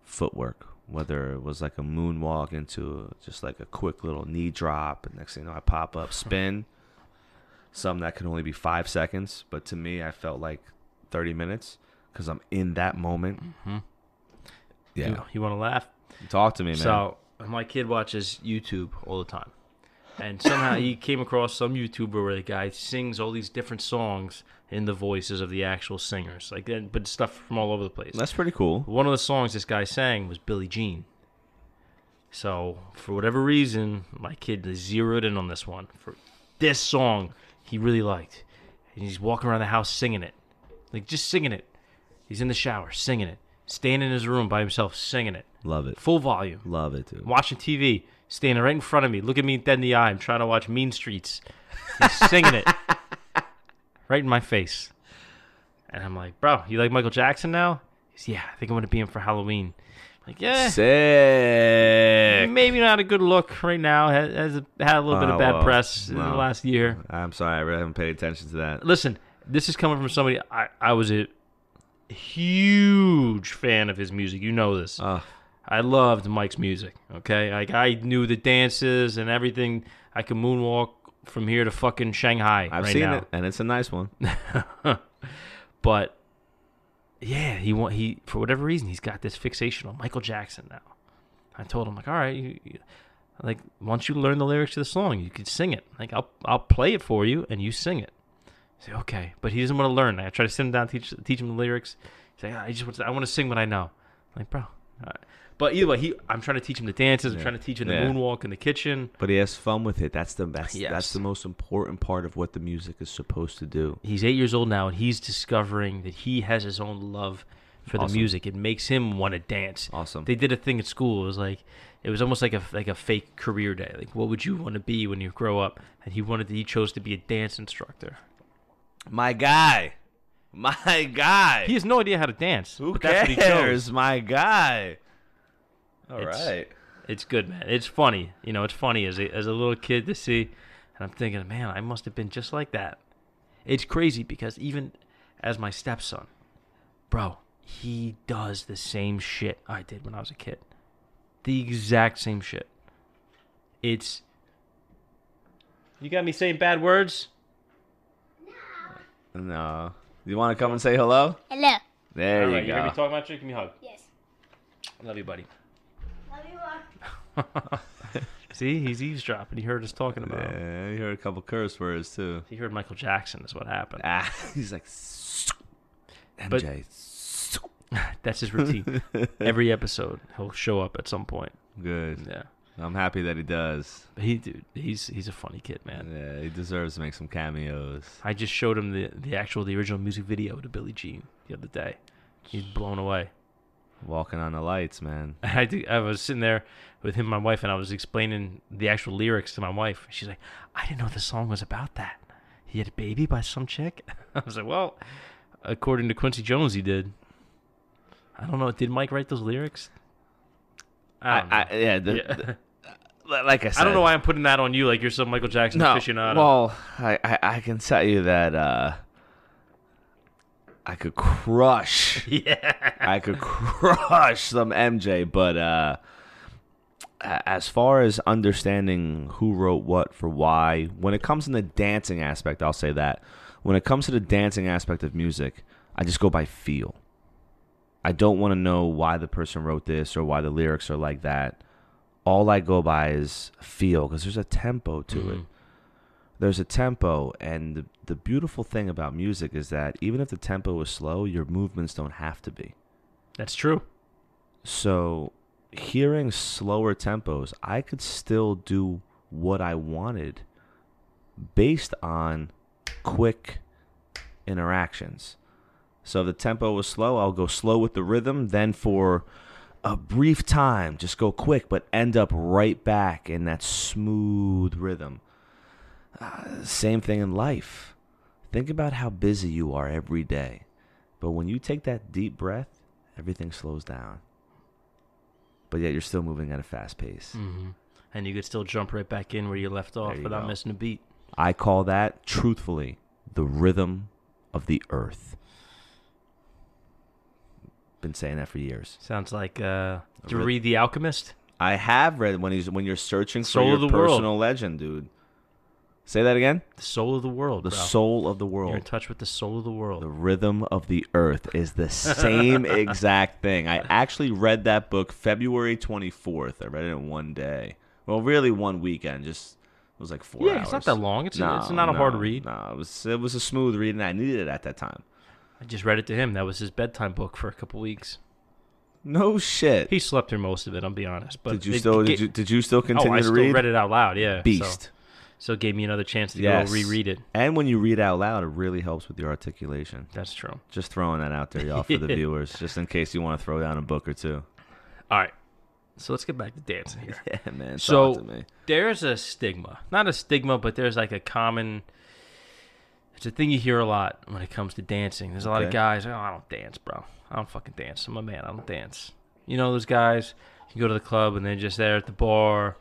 footwork, whether it was like a moonwalk into just like a quick little knee drop, and next thing you know I pop up, spin. Some that can only be 5 seconds, but to me I felt like 30 minutes because I'm in that moment. Mm-hmm. Yeah. You want to laugh? Talk to me, man. So my kid watches YouTube all the time. And somehow he came across some YouTuber where the guy sings all these different songs in the voices of the actual singers, like, but stuff from all over the place. That's pretty cool. One of the songs this guy sang was Billie Jean. So for whatever reason, my kid zeroed in on this one. For this song, he really liked, and he's walking around the house singing it, like just singing it. He's in the shower singing it, staying in his room by himself singing it. Love it. Full volume. Love it, dude. Watching TV. Standing right in front of me, looking me dead in the eye. I'm trying to watch Mean Streets. He's singing it right in my face. And I'm like, bro, you like Michael Jackson now? He's, yeah, I think I'm going to be him for Halloween. I'm like, yeah. Sick. Maybe not a good look right now. Had a little bit of bad press in the last year. I'm sorry, I really haven't paid attention to that. Listen, this is coming from somebody, I was a huge fan of his music. You know this. I loved Mike's music, okay? Like, I knew the dances and everything. I could moonwalk from here to fucking Shanghai I've right seen now. it, and it's a nice one. But, yeah, he for whatever reason, he's got this fixation on Michael Jackson now. I told him, like, all right, like, once you learn the lyrics to the song, you can sing it. Like, I'll play it for you, and you sing it. I say, okay. But he doesn't want to learn. I try to sit him down, teach him the lyrics. He's like, I want to sing what I know. I'm like, bro, all right. But either way, I'm trying to teach him the dances. I'm trying to teach him the moonwalk in the kitchen. But he has fun with it. That's the most important part of what the music is supposed to do. He's 8 years old now, and he's discovering that he has his own love for the music. It makes him want to dance. Awesome. They did a thing at school. It was almost like a fake career day. Like, what would you want to be when you grow up? And he chose to be a dance instructor. My guy. He has no idea how to dance. Who but cares? That's what he chose. My guy. All right. It's good, man. It's funny. You know, it's funny as a little kid to see. And I'm thinking, man, I must have been just like that. It's crazy because even as my stepson, bro, he does the same shit I did when I was a kid. The exact same shit. You got me saying bad words? No. You want to come and say hello? Hello. There All you right, you heard me go. talking about you? Give me a hug. Yes. Love you, buddy. Love you all. See, he's eavesdropping. He heard us talking about him. Yeah, you heard a couple curse words too. He heard Michael Jackson is what happened. He's like, MJ. That's his routine. Every episode, he'll show up at some point. Good. Yeah. I'm happy that he does. He's a funny kid, man. Yeah, he deserves to make some cameos. I just showed him the original music video to Billie Jean the other day. He's blown away. Walking on the lights, man. I was sitting there with him and my wife, and I was explaining the actual lyrics to my wife. She's like, I didn't know the song was about that. He had a baby by some chick? I was like, well, according to Quincy Jones, he did. I don't know. Did Mike write those lyrics? I don't know. Like I said. I don't know why I'm putting that on you like you're some Michael Jackson aficionado. Well, I can tell you that I could crush. Yeah. I could crush some MJ, but as far as understanding who wrote what for why, when it comes in the dancing aspect, I'll say that. When it comes to the dancing aspect of music, I just go by feel. I don't want to know why the person wrote this or why the lyrics are like that. All I go by is feel, because there's a tempo to it. There's a tempo, and the beautiful thing about music is that even if the tempo is slow, your movements don't have to be. That's true. So hearing slower tempos, I could still do what I wanted based on quick interactions. So if the tempo was slow, I'll go slow with the rhythm, then for a brief time, just go quick, but end up right back in that smooth rhythm. Same thing in life. Think about how busy you are every day. But when you take that deep breath, everything slows down. But yet you're still moving at a fast pace. Mm-hmm. And you could still jump right back in where you left off without missing a beat. I call that, truthfully, the rhythm of the earth. Been saying that for years. Sounds like did you read The Alchemist? I have read when you're searching for Soul your of the personal world. legend, dude. Say that again? The soul of the world, The bro. soul of the You're in world. touch with the soul of the world. The rhythm of the earth is the same exact thing. I actually read that book February 24th. I read it in one day. Well, really one weekend. Just it was like 4 hours. It's not that long. It's not a hard read. No, it was a smooth read, and I needed it at that time. I just read it to him. That was his bedtime book for a couple weeks. No shit. He slept through most of it. I'll be honest. But Did you still continue I to still read? read it out loud. Yeah, Beast. So it gave me another chance to Yes. go reread it. And when you read out loud, it really helps with your articulation. That's true. Just throwing that out there, y'all, for the viewers, just in case you want to throw down a book or two. All right. So let's get back to dancing here. Yeah, man. So talk to me. there's a stigma. Not a stigma, but there's like a common... It's a thing you hear a lot when it comes to dancing. There's a lot of guys, I don't dance, bro. I don't fucking dance. I'm a man. I don't dance. You know those guys, you go to the club and they're just there at the bar.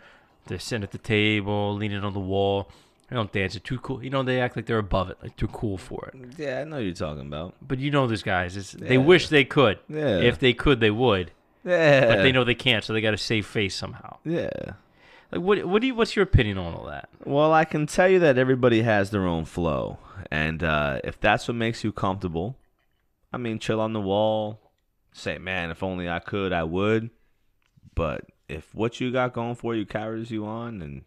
They're sitting at the table, leaning on the wall. They don't dance. They're too cool. You know, they act like they're above it, like too cool for it. Yeah, I know what you're talking about. But you know those guys. They wish they could. Yeah. If they could, they would. Yeah. But they know they can't, so they got to save face somehow. Yeah. Like, what's your opinion on all that? Well, I can tell you that everybody has their own flow. And if that's what makes you comfortable, I mean, chill on the wall. Say, man, if only I could, I would. But if what you got going for you carries you on and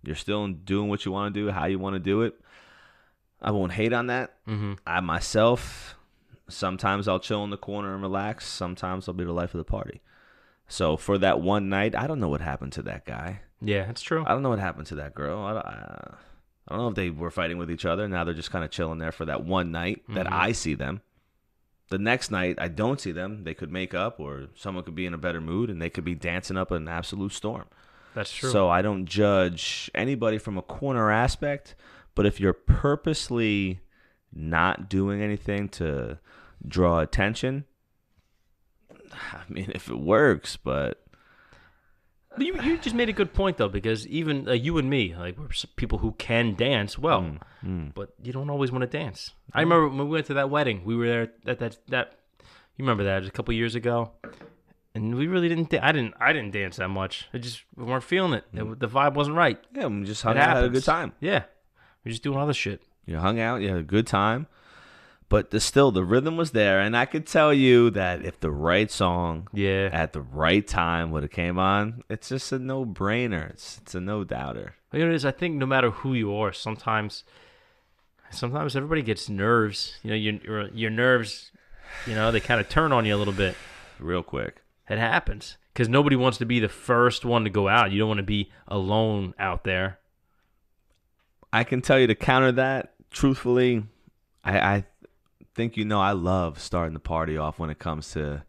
you're still doing what you want to do, how you want to do it, I won't hate on that. Mm-hmm. I myself, sometimes I'll chill in the corner and relax. Sometimes I'll be the life of the party. So for that one night, I don't know what happened to that guy. Yeah, it's true. I don't know what happened to that girl. I don't know if they were fighting with each other. Now they're just kind of chilling there for that one night that I see them. The next night, I don't see them. They could make up, or someone could be in a better mood, and they could be dancing up an absolute storm. That's true. So I don't judge anybody from a corner aspect, but if you're purposely not doing anything to draw attention, I mean, if it works, but you just made a good point, though, because even you and me, like, we're people who can dance well, but you don't always want to dance. I remember when we went to that wedding. We were there at that you remember that? It was a couple years ago. And we really didn't. I didn't dance that much. We weren't feeling it. The vibe wasn't right. yeah, we just hung out, had a good time. Yeah, we're just doing other shit. You hung out, you had a good time. But the rhythm was there, and I could tell you that if the right song at the right time would have came on, it's just a no-brainer. It's a no-doubter. You know what it is? I think no matter who you are, sometimes everybody gets nerves. You know, your nerves, you know, they kind of turn on you a little bit. Real quick. It happens. Because nobody wants to be the first one to go out. You don't want to be alone out there. I can tell you to counter that, truthfully, I think I love starting the party off when it comes to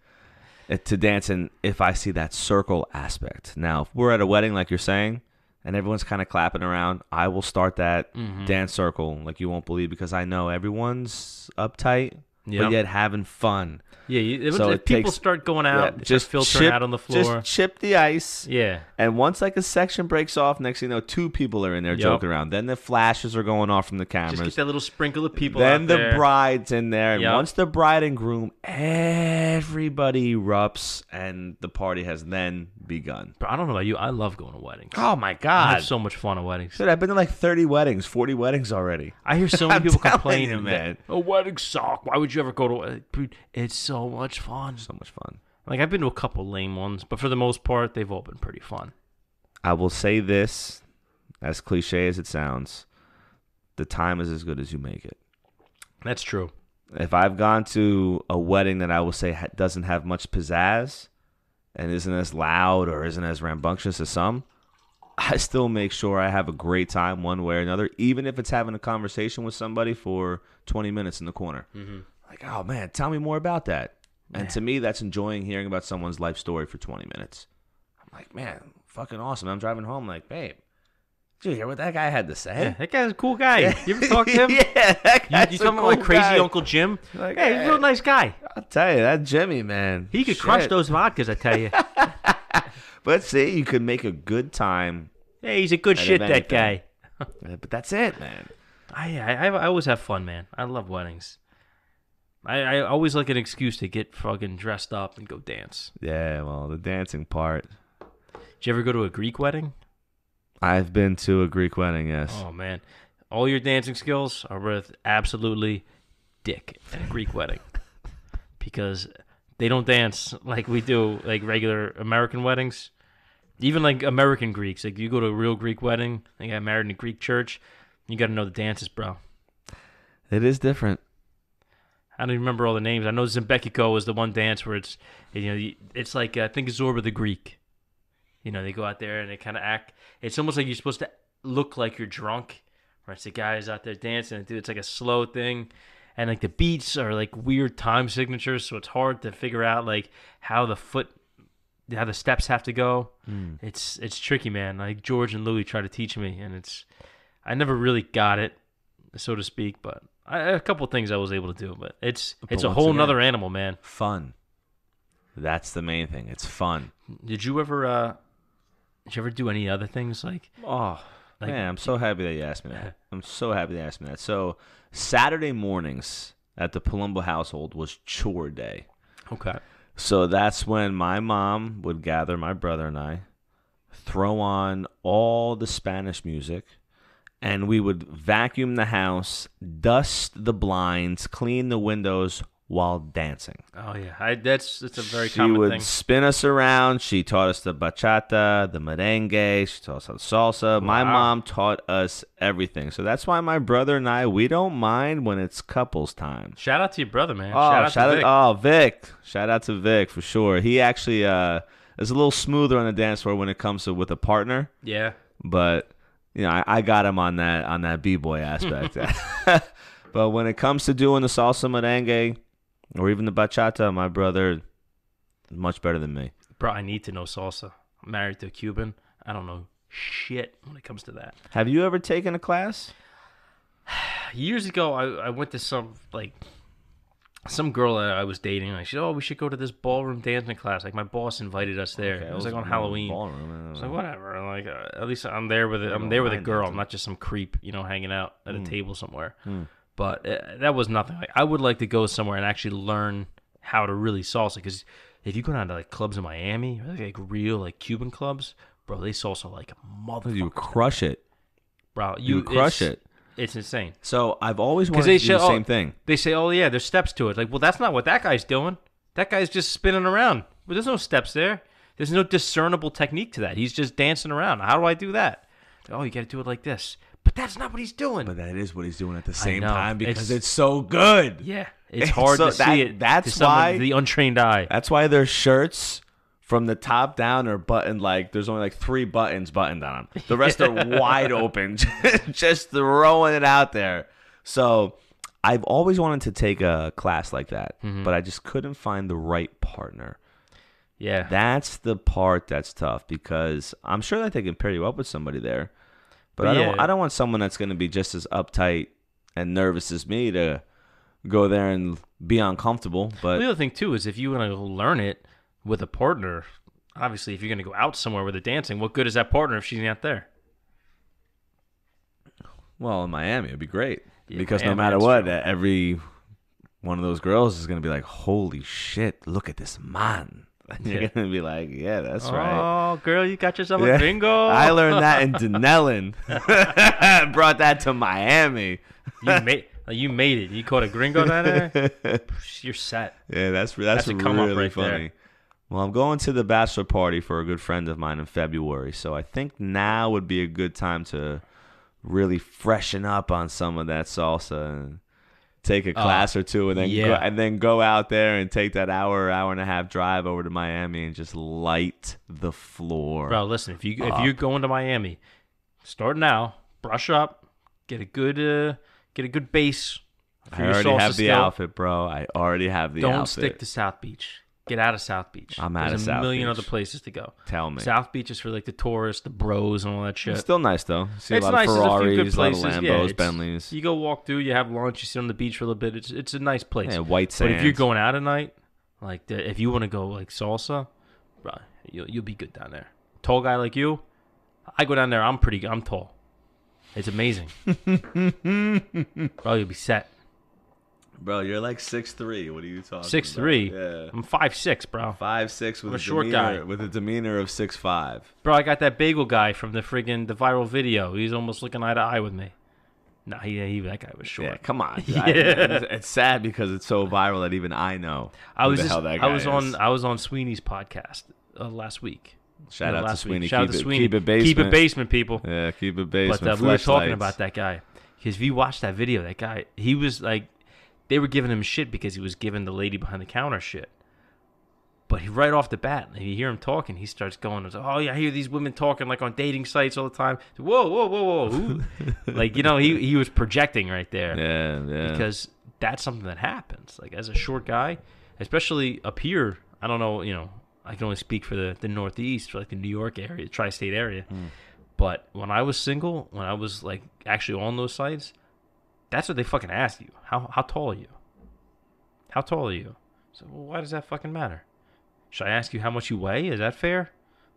dancing if I see that circle aspect. Now, if we're at a wedding like you're saying, and everyone's kind of clapping around, I will start that dance circle like you won't believe, because I know everyone's uptight, but yet having fun. Yeah, so people start going out, just filtering out on the floor. Just chip the ice. Yeah. And once like a section breaks off, next thing you know, 2 people are in there joking around. Then the flashes are going off from the cameras. Just get that little sprinkle of people then out there. the bride's in there. And once the bride and groom, everybody erupts, and the party has then begun. But I don't know about you. I love going to weddings. Oh, my God. I have so much fun at weddings. Dude, I've been to like 30 weddings, 40 weddings already. I hear so many people complaining, you, man. A wedding suck. Why would you ever go to a... It's so much fun. So much fun. Like, I've been to a couple lame ones, but for the most part, they've all been pretty fun. I will say this, as cliche as it sounds, the time is as good as you make it. That's true. If I've gone to a wedding that I will say doesn't have much pizzazz and isn't as loud or isn't as rambunctious as some, I still make sure I have a great time one way or another, even if it's having a conversation with somebody for 20 minutes in the corner. Mm-hmm. Like, oh, man, tell me more about that. And to me, that's enjoying hearing about someone's life story for 20 minutes. I'm like, man, fucking awesome. I'm driving home like, babe, did you hear what that guy had to say? Yeah, that guy's a cool guy. You ever talk to him? Yeah, that guy's you talking about like crazy Uncle Jim? Like, hey, he's a real nice guy. I'll tell you, that Jimmy, man. He could crush those vodkas, I tell you. But see, you could make a good time. Hey, he's a good shit, that guy. But that's it, man. I always have fun, man. I love weddings. I always like an excuse to get fucking dressed up and go dance. Yeah, well, the dancing part. Did you ever go to a Greek wedding? I've been to a Greek wedding, yes. Oh, man. All your dancing skills are worth absolutely dick at a Greek wedding. Because they don't dance like we do, like regular American weddings. Even like American Greeks. Like, you go to a real Greek wedding, they got married in a Greek church, you got to know the dances, bro. It is different. I don't even remember all the names. I know Zembekiko is the one dance where it's, it's like, I think Zorba the Greek. They go out there and they kind of act. It's almost like you're supposed to look like you're drunk. Right? It's the guys out there dancing. Dude, it's like a slow thing. And like the beats are like weird time signatures, so it's hard to figure out like how the steps have to go. It's tricky, man. Like George and Louie try to teach me, and I never really got it, so to speak, but a couple things I was able to do, but it's a whole nother animal, man. Fun. That's the main thing. It's fun. Did you ever do any other things like? Oh, man, I'm so happy that you asked me that. I'm so happy that you asked me that. So Saturday mornings at the Palumbo household was chore day. Okay. So that's when my mom would gather my brother and I, throw on all the Spanish music, and we would vacuum the house, dust the blinds, clean the windows while dancing. Oh, yeah. It's a very common thing. She would spin us around. She taught us the bachata, the merengue. She taught us the salsa. Wow. My mom taught us everything. So that's why my brother and I, we don't mind when it's couples time. Shout out to your brother, man. Oh, shout out to Vic. Oh, Vic. Shout out to Vic for sure. He actually is a little smoother on the dance floor when it comes to with a partner. Yeah. But, I got him on that B-boy aspect. But when it comes to doing the salsa merengue, or even the bachata, my brother, much better than me. Bro, I need to know salsa. I'm married to a Cuban. I don't know shit when it comes to that. Have you ever taken a class? Years ago, I went to some girl that I was dating. She said, we should go to this ballroom dancing class. Like, my boss invited us there. Okay, it was like on Halloween. Ballroom. I was like, whatever. Like, at least I'm there with it. I'm there with a girl. I'm not just some creep, hanging out at a table somewhere. But that was nothing. Like, I would like to go somewhere and actually learn how to really salsa. Because if you go down to like clubs in Miami, like real like Cuban clubs, bro, they salsa like motherfuckers. You crush it, bro. You crush it. It's insane. So I've always wanted to do the same thing. They say, oh, yeah, there's steps to it. Like, well, that's not what that guy's doing. That guy's just spinning around. Well, there's no steps there. There's no discernible technique to that. He's just dancing around. How do I do that? Oh, you got to do it like this. But that's not what he's doing. But that is what he's doing at the same time because it's so good. Yeah. It's hard to see it. That's why the untrained eye. That's why their shirts from the top down are buttoned there's only 3 buttons buttoned on them. The rest are wide open, just throwing it out there. So I've always wanted to take a class like that, but I just couldn't find the right partner. Yeah. That's the part that's tough because I'm sure that they can pair you up with somebody there. But I don't want someone that's going to be just as uptight and nervous as me to go there and be uncomfortable. But the other thing, too, is if you want to learn it with a partner, obviously, if you're going to go out somewhere with a dancing, what good is that partner if she's not there? Well, in Miami, it'd be great. Yeah, because Miami, no matter that's what, true. every one of those girls is going to be like, holy shit, look at this man. And you're going to be like, yeah, that's right. Oh, girl, you got yourself a gringo. I learned that in Denellen. Brought that to Miami. You made it. You caught a gringo down there? You're set. Yeah, that's a come up really right funny. there. Well, I'm going to the bachelor party for a good friend of mine in February, so I think now would be a good time to really freshen up on some of that salsa and take a class or two, and then go out there and take that hour and a half drive over to Miami and just light the floor. Bro, listen, if you're going to Miami, start now, brush up, get a good base. I already have the outfit, bro. I already have the outfit. Don't stick to South Beach. Get out of South Beach. I'm out of South Beach. There's a million other places to go. Tell me. South Beach is for the tourists, the bros, and all that shit. It's still nice, though. See It's a lot nice. of There's a few good Ferraris, a lot of places. Lambos, Bentleys. You go walk through, you have lunch, you sit on the beach for a little bit. It's a nice place. Yeah, white sand. But if you're going out at night, if you want to go salsa, bro, you'll be good down there. Tall guy like you, I go down there. I'm tall. It's amazing. Bro, you'll be set. Bro, you're like 6'3". What are you talking 6'3"? about? Yeah. I'm 5'6", bro. 5'6" with a short guy. With a demeanor of 6'5". Bro, I got that bagel guy from the viral video. He's almost looking eye to eye with me. Nah, that guy was short. Yeah, come on. Yeah. It's sad because it's so viral that even I know who the hell that guy is. I was on Sweeney's podcast last week. Shout out to Sweeney. Shout out to Sweeney. Keep it basement. Keep it basement, people. Yeah, keep it basement. But we were talking about that guy. Because if you watch that video, that guy, he was like, they were giving him shit because he was giving the lady behind the counter shit. But right off the bat, you hear him talking, he starts going, oh, yeah, I hear these women talking like on dating sites all the time. Whoa. Who? He was projecting right there. Yeah. Because that's something that happens. Like, as a short guy, especially up here, I don't know, I can only speak for the Northeast, for like the New York area, tri-state area. But when I was single, when I was like actually on those sites, that's what they fucking ask you. How tall are you? How tall are you? So, well, why does that fucking matter? Should I ask you how much you weigh? Is that fair?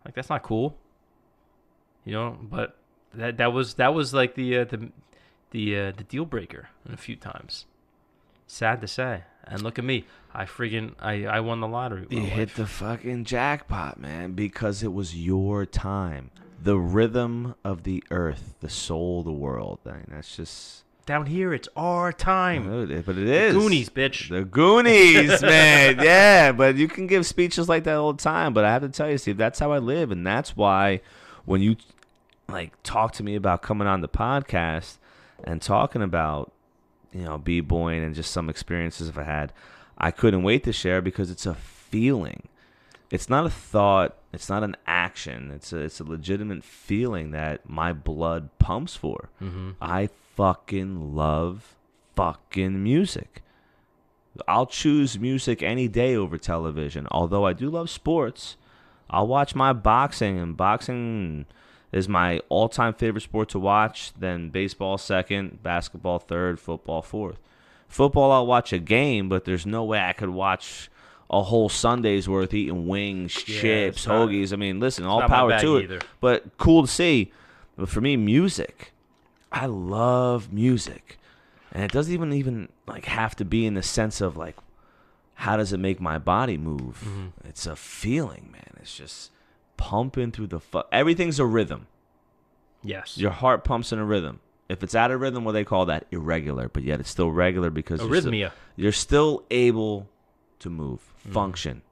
Like, that's not cool. But that was like the deal breaker a few times. Sad to say. And look at me. I won the lottery. You hit the fucking jackpot, man, because it was your time. The rhythm of the earth, the soul of the world. I mean, that's just... Down here, it's our time. But it is. The Goonies, bitch. The Goonies, man. Yeah, but you can give speeches like that all the time. But I have to tell you, Steve, that's how I live. And that's why when you talk to me about coming on the podcast and talking about, b-boying and just some experiences I've had, I couldn't wait to share because it's a feeling. It's not a thought. It's not an action. It's a legitimate feeling that my blood pumps for. Mm-hmm. I fucking love fucking music. I'll choose music any day over television. Although I do love sports, I'll watch my boxing, and boxing is my all-time favorite sport to watch. Then baseball second, basketball third, football fourth. Football, I'll watch a game, but there's no way I could watch a whole Sunday's worth eating wings, chips, hoagies. I mean, listen, all power to it. Either. But cool to see. But for me, music. I love music. And it doesn't even have to be in the sense of how does it make my body move? Mm-hmm. It's a feeling, man. It's just pumping through everything's a rhythm. Yes. Your heart pumps in a rhythm. If it's out of rhythm, well, they call that irregular, but yet it's still regular because Arrhythmia. You're still able to move, function.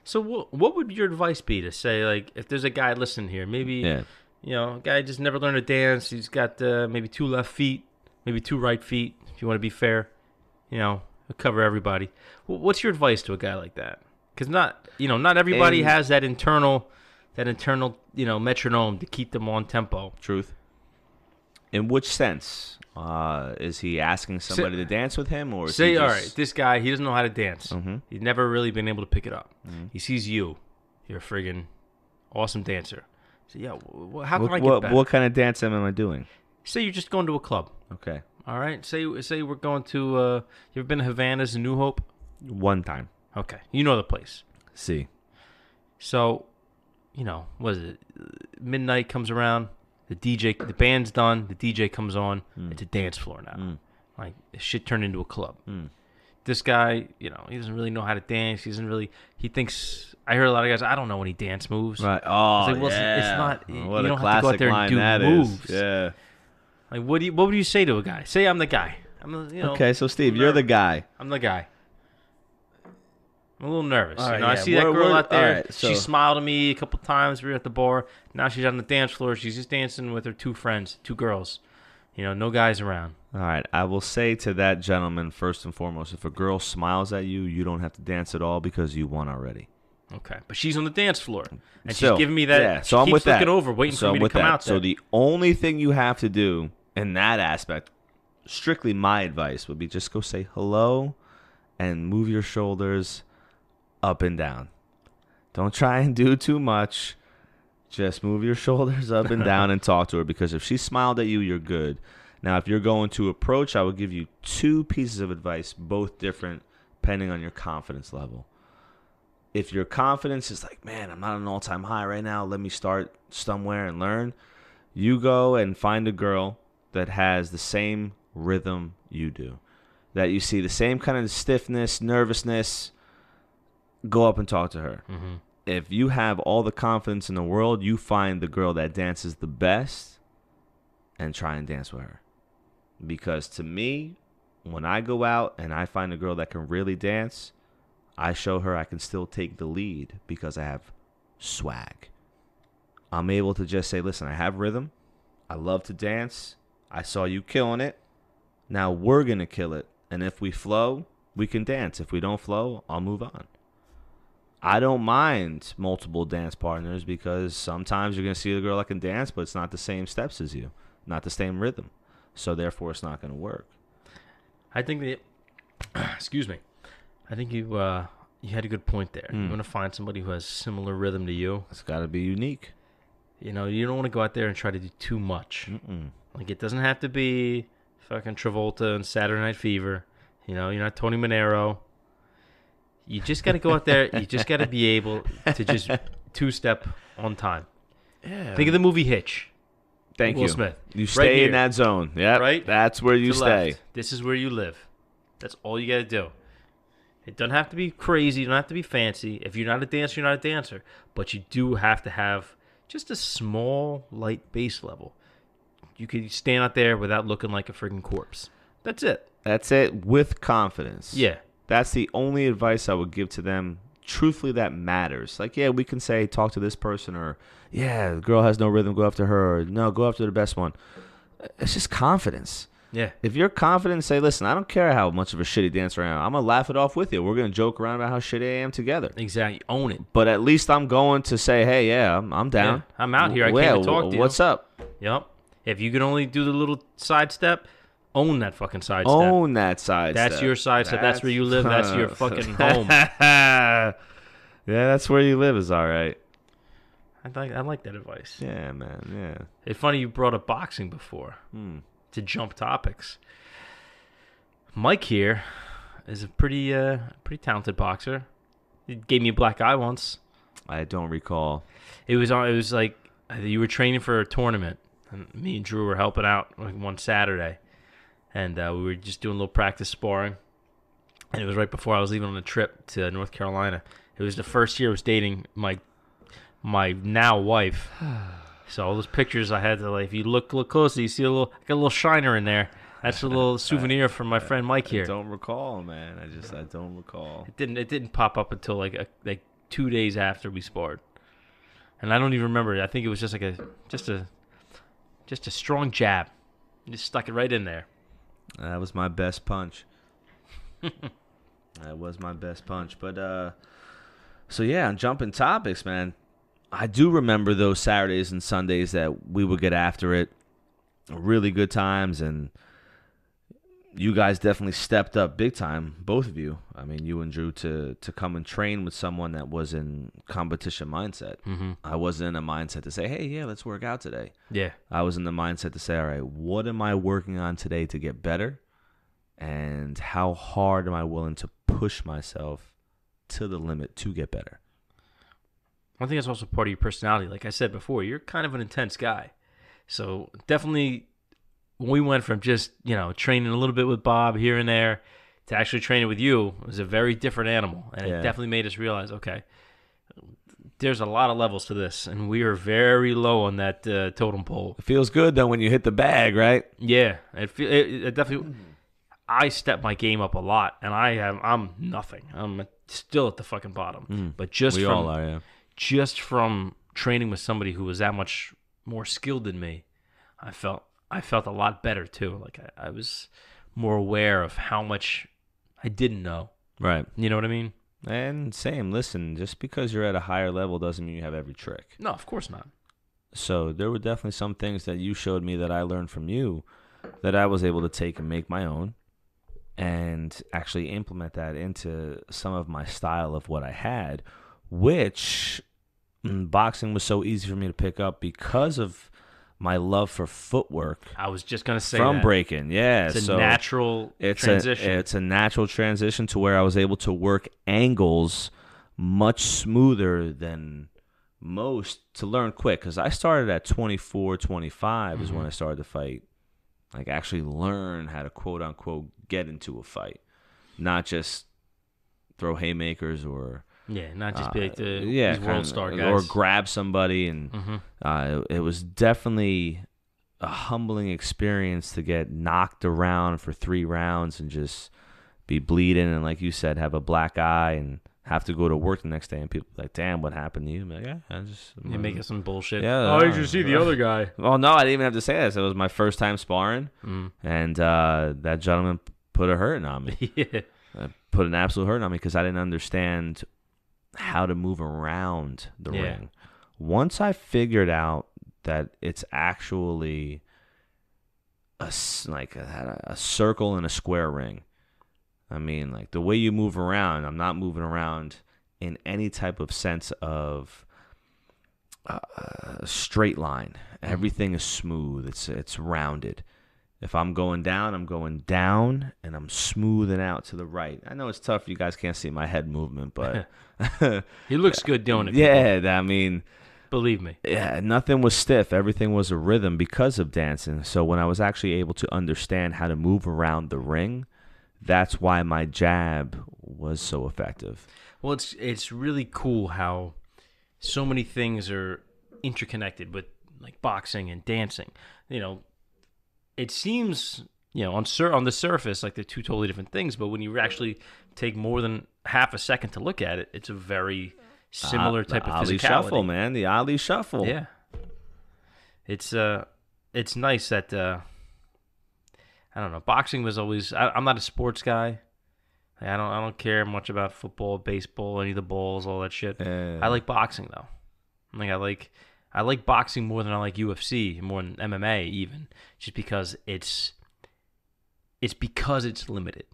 So what would your advice be to say, like, if there's a guy listening here, maybe, a guy just never learned to dance, he's got maybe 2 left feet, maybe 2 right feet, if you want to be fair, he'll cover everybody. What's your advice to a guy like that? Because not everybody has that internal, metronome to keep them on tempo. Truth. In which sense? Is he asking somebody to dance with him, or is he just... all right, this guy, he doesn't know how to dance. Mm-hmm. He's never really been able to pick it up. Mm-hmm. He sees you're a friggin' awesome dancer. So how can I get better? What kind of dance am I doing? Say you're just going to a club. Okay. All right. Say we're going to. You ever been to Havana's in New Hope? One time. Okay, you know the place. See. So, what is it? Midnight comes around. The band's done. The DJ comes on. It's a dance floor now. Like, shit turned into a club. This guy, he doesn't really know how to dance. He thinks, I heard a lot of guys, I don't know any dance moves. Right. Oh, it's like, yeah. It's not, What you a don't have to go out there and do moves. Yeah. Like, what would you say to a guy? Say I'm the guy. Okay, so Steve, you're the guy. I'm the guy. I'm a little nervous. All right, I see that We're- girl we're- out there. all right, so- She smiled at me a couple times. We were at the bar. Now she's on the dance floor. She's just dancing with her 2 friends, 2 girls. No guys around. All right, I will say to that gentleman, first and foremost, if a girl smiles at you, you don't have to dance at all because you won already. Okay, but she's on the dance floor, and So, she's giving me that. yeah, she so I'm keeps with that. looking over, waiting So for me I'm to with come that. out there. So the only thing you have to do in that aspect, strictly my advice, would be just go say hello and move your shoulders up and down. Don't try and do too much. Just move your shoulders up and down and talk to her, because if she smiled at you, you're good. Now, if you're going to approach, I would give you 2 pieces of advice, both different, depending on your confidence level. If your confidence is like, man, I'm not on an all-time high right now, let me start somewhere and learn, you go and find a girl that has the same rhythm you do, that you see the same kind of stiffness, nervousness. Go up and talk to her. Mm-hmm. If you have all the confidence in the world, you find the girl that dances the best and try and dance with her. Because to me, when I go out and I find a girl that can really dance, I show her I can still take the lead because I have swag. I'm able to just say, listen, I have rhythm. I love to dance. I saw you killing it. Now we're going to kill it. And if we flow, we can dance. If we don't flow, I'll move on. I don't mind multiple dance partners because sometimes you're going to see the girl that can dance, but it's not the same steps as you, not the same rhythm. So therefore, it's not going to work. I think that, excuse me, I think you had a good point there. You want to find somebody who has similar rhythm to you. It's got to be unique. You don't want to go out there and try to do too much. Like, it doesn't have to be fucking Travolta and Saturday Night Fever. You're not Tony Manero. You just got to go out there. You just got to be able to just 2-step on time. Yeah. Think of the movie Hitch. Thank Will you. Smith. You Right stay here. in that zone. Yeah. Right? That's where you To stay. left. This is where you live. That's all you got to do. It doesn't have to be crazy. You don't have to be fancy. If you're not a dancer, you're not a dancer. But you do have to have just a small, light base level. You can stand out there without looking like a friggin' corpse. That's it. That's it, with confidence. Yeah. That's the only advice I would give to them. Truthfully, that matters. Like, yeah, we can say, talk to this person, or, yeah, the girl has no rhythm, go after her, or, no, go after the best one. It's just confidence. Yeah. If you're confident, say, listen, I don't care how much of a shitty dancer I am. I'm going to laugh it off with you. We're going to joke around about how shitty I am together. Exactly. Own it. But at least I'm going to say, hey, yeah, I'm down. Yeah, I'm out here. I came to talk to you. What's up? Yep. If you can only do the little sidestep, own that fucking sidestep. Own that sidestep. That's your sidestep. That's where you live. That's your fucking home. Yeah, that's where you live is all right. I like that advice. Yeah, man, yeah. It's funny you brought up boxing before to jump topics. Mike here is a pretty talented boxer. He gave me a black eye once. I don't recall. It was like you were training for a tournament, and me and Drew were helping out like one Saturday, and we were just doing a little practice sparring. And it was right before I was leaving on a trip to North Carolina. It was the first year I was dating my now wife. So all those pictures I had to, like, if you look closely, you see a little shiner in there. That's a little souvenir from my friend Mike here. I don't recall, man. I don't recall. It didn't pop up until like 2 days after we sparred, and I don't even remember it. I think it was just like a strong jab. Just stuck it right in there. That was my best punch. That was my best punch. But so yeah, on jumping topics, man. I do remember those Saturdays and Sundays that we would get after it. Really good times, and you guys definitely stepped up big time, both of you. I mean, you and Drew to come and train with someone that was in competition mindset. Mm-hmm. I wasn't in a mindset to say, hey, yeah, let's work out today. Yeah. I was in the mindset to say, all right, what am I working on today to get better? And how hard am I willing to push myself to the limit to get better? I think that's also part of your personality. Like I said before, you're kind of an intense guy. So definitely when we went from just, training a little bit with Bob here and there to actually training with you, it was a very different animal. And it definitely made us realize, okay, there's a lot of levels to this. And we are very low on that totem pole. It feels good, though, when you hit the bag, right? Yeah. It definitely... I stepped my game up a lot, and I'm nothing. I'm still at the fucking bottom. But We all are, yeah. Just from training with somebody who was that much more skilled than me, I felt a lot better too. Like I was more aware of how much I didn't know. Right. You know what I mean? And same, listen, just because you're at a higher level doesn't mean you have every trick. No, of course not. So there were definitely some things that you showed me that I learned from you that I was able to take and make my own and actually implement that into some of my style of what I had, which boxing was so easy for me to pick up because of my love for footwork. I was just going to say from that. breaking. Yeah. It's a natural transition. It's a natural transition to where I was able to work angles much smoother than most to learn quick. Because I started at 24, 25 is when I started to fight. Like actually learn how to quote unquote get into a fight, not just throw haymakers or not just be like these world star guys or grab somebody. And it was definitely a humbling experience to get knocked around for 3 rounds and just be bleeding and, like you said, have a black eye and have to go to work the next day, and people be like, damn, what happened to you? I'm like, You're making some bullshit. Yeah. You should see the other guy. Well, no, I didn't even have to say that. So it was my first time sparring, and that gentleman put a hurting on me. Put an absolute hurting on me because I didn't understand how to move around the ring. Once I figured out that it's actually a circle and a square ring. I mean, like the way you move around, I'm not moving around in any type of sense of a straight line. Everything is smooth. It's rounded. If I'm going down, and I'm smoothing out to the right. I know it's tough. You guys can't see my head movement, but he looks good doing it. Yeah, I mean, believe me. Yeah, nothing was stiff. Everything was a rhythm because of dancing. So when I was actually able to understand how to move around the ring, that's why my jab was so effective. Well, it's really cool how so many things are interconnected with like boxing and dancing. It seems, on the surface like they're two totally different things, but when you actually take more than half a second to look at it, it's a very similar type of physicality. Ali Shuffle, man. The Ali Shuffle. Yeah. It's nice that I don't know. Boxing was always. I'm not a sports guy. I don't care much about football, baseball, any of the balls, all that shit. I like boxing though. I like boxing more than I like UFC, more than MMA even, just because it's limited.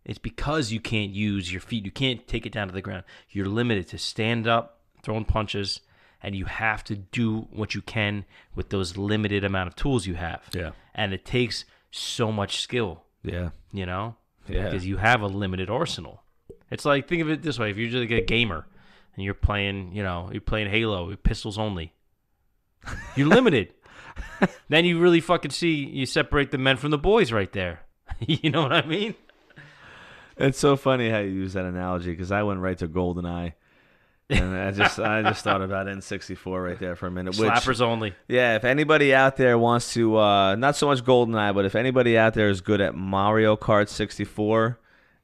It's because you can't use your feet. You can't take it down to the ground. You're limited to stand up, throwing punches, and you have to do what you can with those limited amount of tools you have. Yeah. And it takes so much skill. Yeah. Yeah. Because you have a limited arsenal. It's like, think of it this way. If you're just like a gamer and you're playing, Halo with pistols only, you're limited. Then you really fucking you separate the men from the boys right there. You know what I mean? It's so funny how you use that analogy because I went right to GoldenEye. And I just thought about N64 right there for a minute. Slappers only. Yeah, if anybody out there wants to, not so much GoldenEye, but if anybody out there is good at Mario Kart 64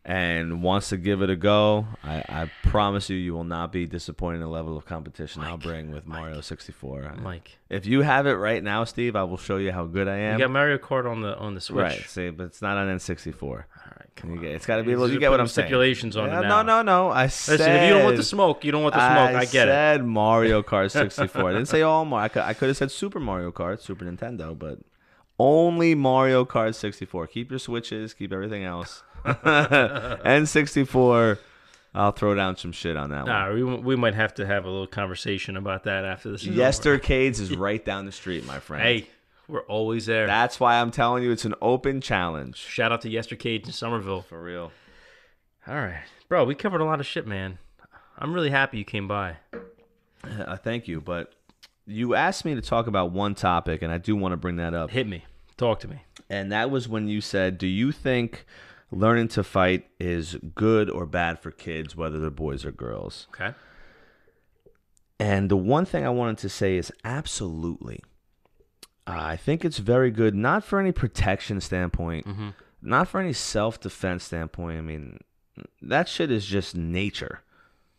and wants to give it a go, I promise you will not be disappointed in the level of competition I'll bring with Mario 64. Mike, if you have it right now, Steve, I will show you how good I am. you got Mario Kart on the Switch. Right, see, but it's not on N64. All right, come on. It's got to be a little. You get what I'm saying? Stipulations on it now. No. I said. Listen, if you don't want the smoke, you don't want the smoke. I get it. I said Mario Kart 64. I didn't say all Mario. I could have said Super Mario Kart, Super Nintendo, but only Mario Kart 64. Keep your Switches. Keep everything else. N64. I'll throw down some shit on that one. We might have to have a little conversation about that after this is over. Yestercades is right down the street, my friend. Hey, we're always there. That's why I'm telling you it's an open challenge. Shout out to Yestercades in Somerville. For real. All right. Bro, we covered a lot of shit, man. I'm really happy you came by. Thank you, but you asked me to talk about one topic, and I do want to bring that up. Hit me. Talk to me. And that was when you said, do you think learning to fight is good or bad for kids, whether they're boys or girls? Okay. And the one thing I wanted to say is absolutely. I think it's very good, not for any protection standpoint, not for any self-defense standpoint. I mean, that shit is just nature.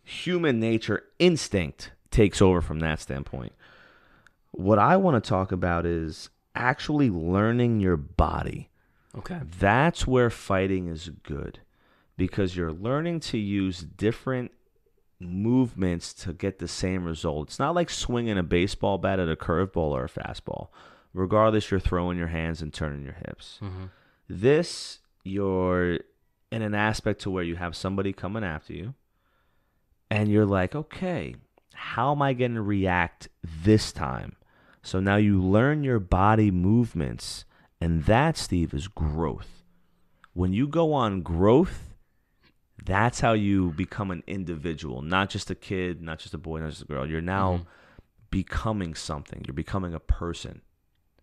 Human nature, instinct takes over from that standpoint. What I want to talk about is actually learning your body. Okay. That's where fighting is good, because you're learning to use different movements to get the same result. It's not like swinging a baseball bat at a curveball or a fastball. Regardless, you're throwing your hands and turning your hips. This, you're in an aspect to where you have somebody coming after you, and you're like, okay, how am I going to react this time? So now you learn your body movements, and that, Steve, is growth. When you go on growth, that's how you become an individual, not just a kid, not just a boy, not just a girl. You're now becoming something. You're becoming a person.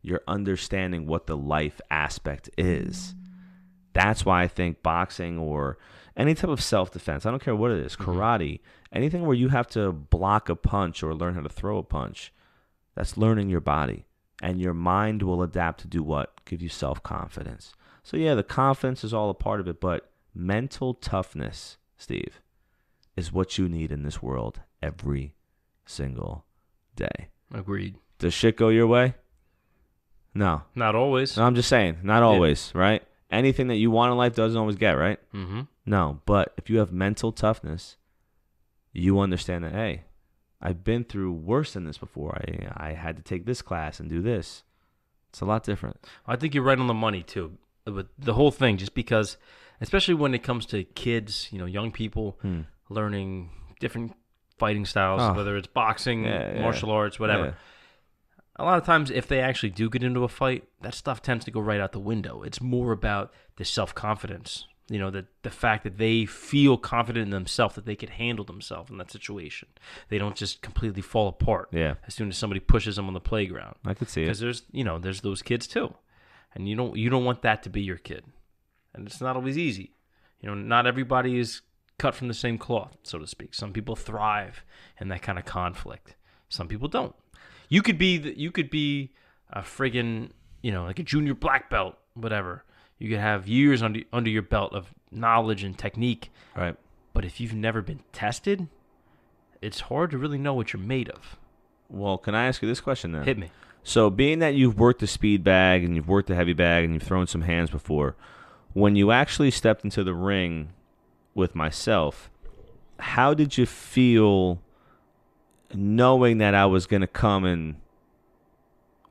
You're understanding what the life aspect is. That's why I think boxing or any type of self-defense, I don't care what it is, karate, anything where you have to block a punch or learn how to throw a punch, that's learning your body. And your mind will adapt to do what? Give you self-confidence. So yeah, the confidence is all a part of it, but mental toughness, Steve, is what you need in this world every single day. Agreed. Does shit go your way? No. Not always. No, I'm just saying, not always, right? Anything that you want in life doesn't always get, right? No, but if you have mental toughness, you understand that, hey, I've been through worse than this before. I had to take this class and do this. It's a lot different. I think you're right on the money, too, with the whole thing, just because, especially when it comes to kids, young people learning different fighting styles, whether it's boxing, martial arts, whatever. Yeah. A lot of times, if they actually do get into a fight, that stuff tends to go right out the window. It's more about the self-confidence, the fact that they feel confident in themselves, that they can handle themselves in that situation. They don't just completely fall apart as soon as somebody pushes them on the playground. I could see it. Because there's those kids too, and you don't want that to be your kid, and it's not always easy. Not everybody is cut from the same cloth, so to speak. Some people thrive in that kind of conflict. Some people don't. You could be a friggin', like a junior black belt, whatever. You could have years under your belt of knowledge and technique. Right. But if you've never been tested, it's hard to really know what you're made of. Well, can I ask you this question then? Hit me. So being that you've worked the speed bag and you've worked the heavy bag and you've thrown some hands before, when you actually stepped into the ring with myself, how did you feel knowing that I was going to come and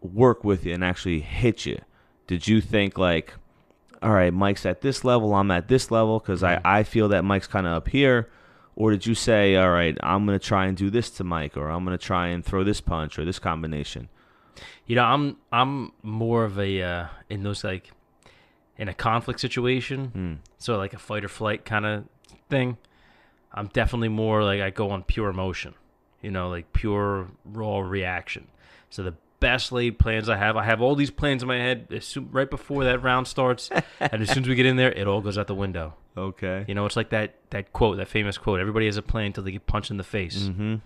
work with you and actually hit you? Did you think like, all right, Mike's at this level, I'm at this level, because I feel that Mike's kind of up here? Or did you say, all right, I'm going to try and do this to Mike, or I'm going to try and throw this punch or this combination? I'm more of a, in those like, in a conflict situation, so like a fight or flight kind of thing, I'm definitely more like I go on pure emotion. Like pure raw reaction. So the best laid plans I have. I have all these plans in my head right before that round starts, and as soon as we get in there, it all goes out the window. Okay. You know, it's like that quote, that famous quote. Everybody has a plan until they get punched in the face. Mm-hmm.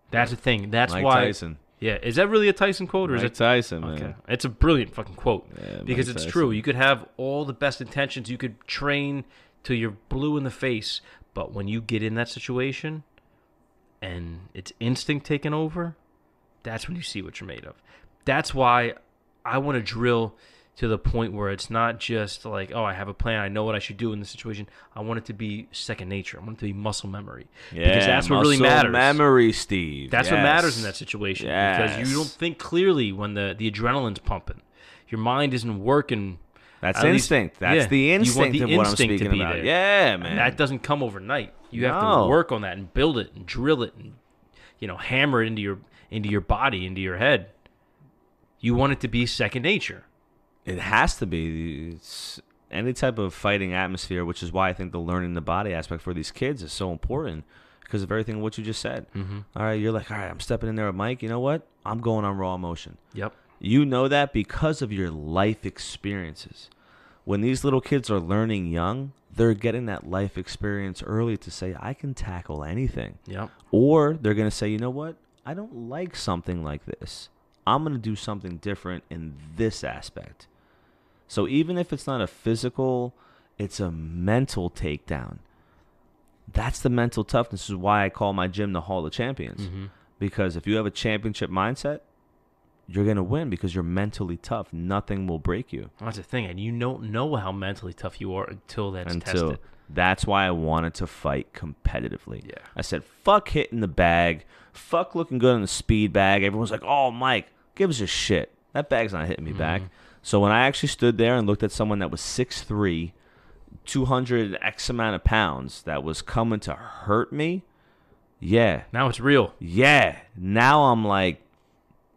That's the thing. That's Mike why. Tyson. Yeah, is that really a Tyson quote, or Mike is it Tyson, man. Okay, it's a brilliant fucking quote because Mike it's Tyson. true. You could have all the best intentions. You could train till you're blue in the face, but when you get in that situation and it's instinct taking over, that's when you see what you're made of. That's why I want to drill to the point where it's not just like, oh, I have a plan, I know what I should do in this situation. I want it to be second nature. I want it to be muscle memory. Yeah, because that's what really matters. Memory, Steve. That's what matters in that situation. Yes. Because you don't think clearly when the adrenaline's pumping. Your mind isn't working. That's instinct. That's the instinct of what I'm speaking about. There. Yeah, man. And that doesn't come overnight. You have to work on that and build it and drill it and hammer it into your body, into your head. You want it to be second nature. It has to be. It's any type of fighting atmosphere, which is why I think the learning the body aspect for these kids is so important because of everything what you just said. Mm-hmm. All right, you're like, all right, I'm stepping in there with Mike. You know what? I'm going on raw emotion. Yep. You know that because of your life experiences. When these little kids are learning young, they're getting that life experience early to say, I can tackle anything. Yep. Or they're going to say, you know what? I don't like something like this. I'm going to do something different in this aspect. So even if it's not a physical, it's a mental takedown. That's the mental toughness. This is why I call my gym the Hall of Champions. Mm-hmm. Because if you have a championship mindset, you're going to win because you're mentally tough. Nothing will break you. That's the thing. And you don't know how mentally tough you are until that's tested. That's why I wanted to fight competitively. Yeah. I said, fuck hitting the bag. Fuck looking good on the speed bag. Everyone's like, oh, Mike, give us a shit. That bag's not hitting me back. So when I actually stood there and looked at someone that was 6'3", 200 X amount of pounds that was coming to hurt me, yeah. Now it's real. Yeah. Now I'm like,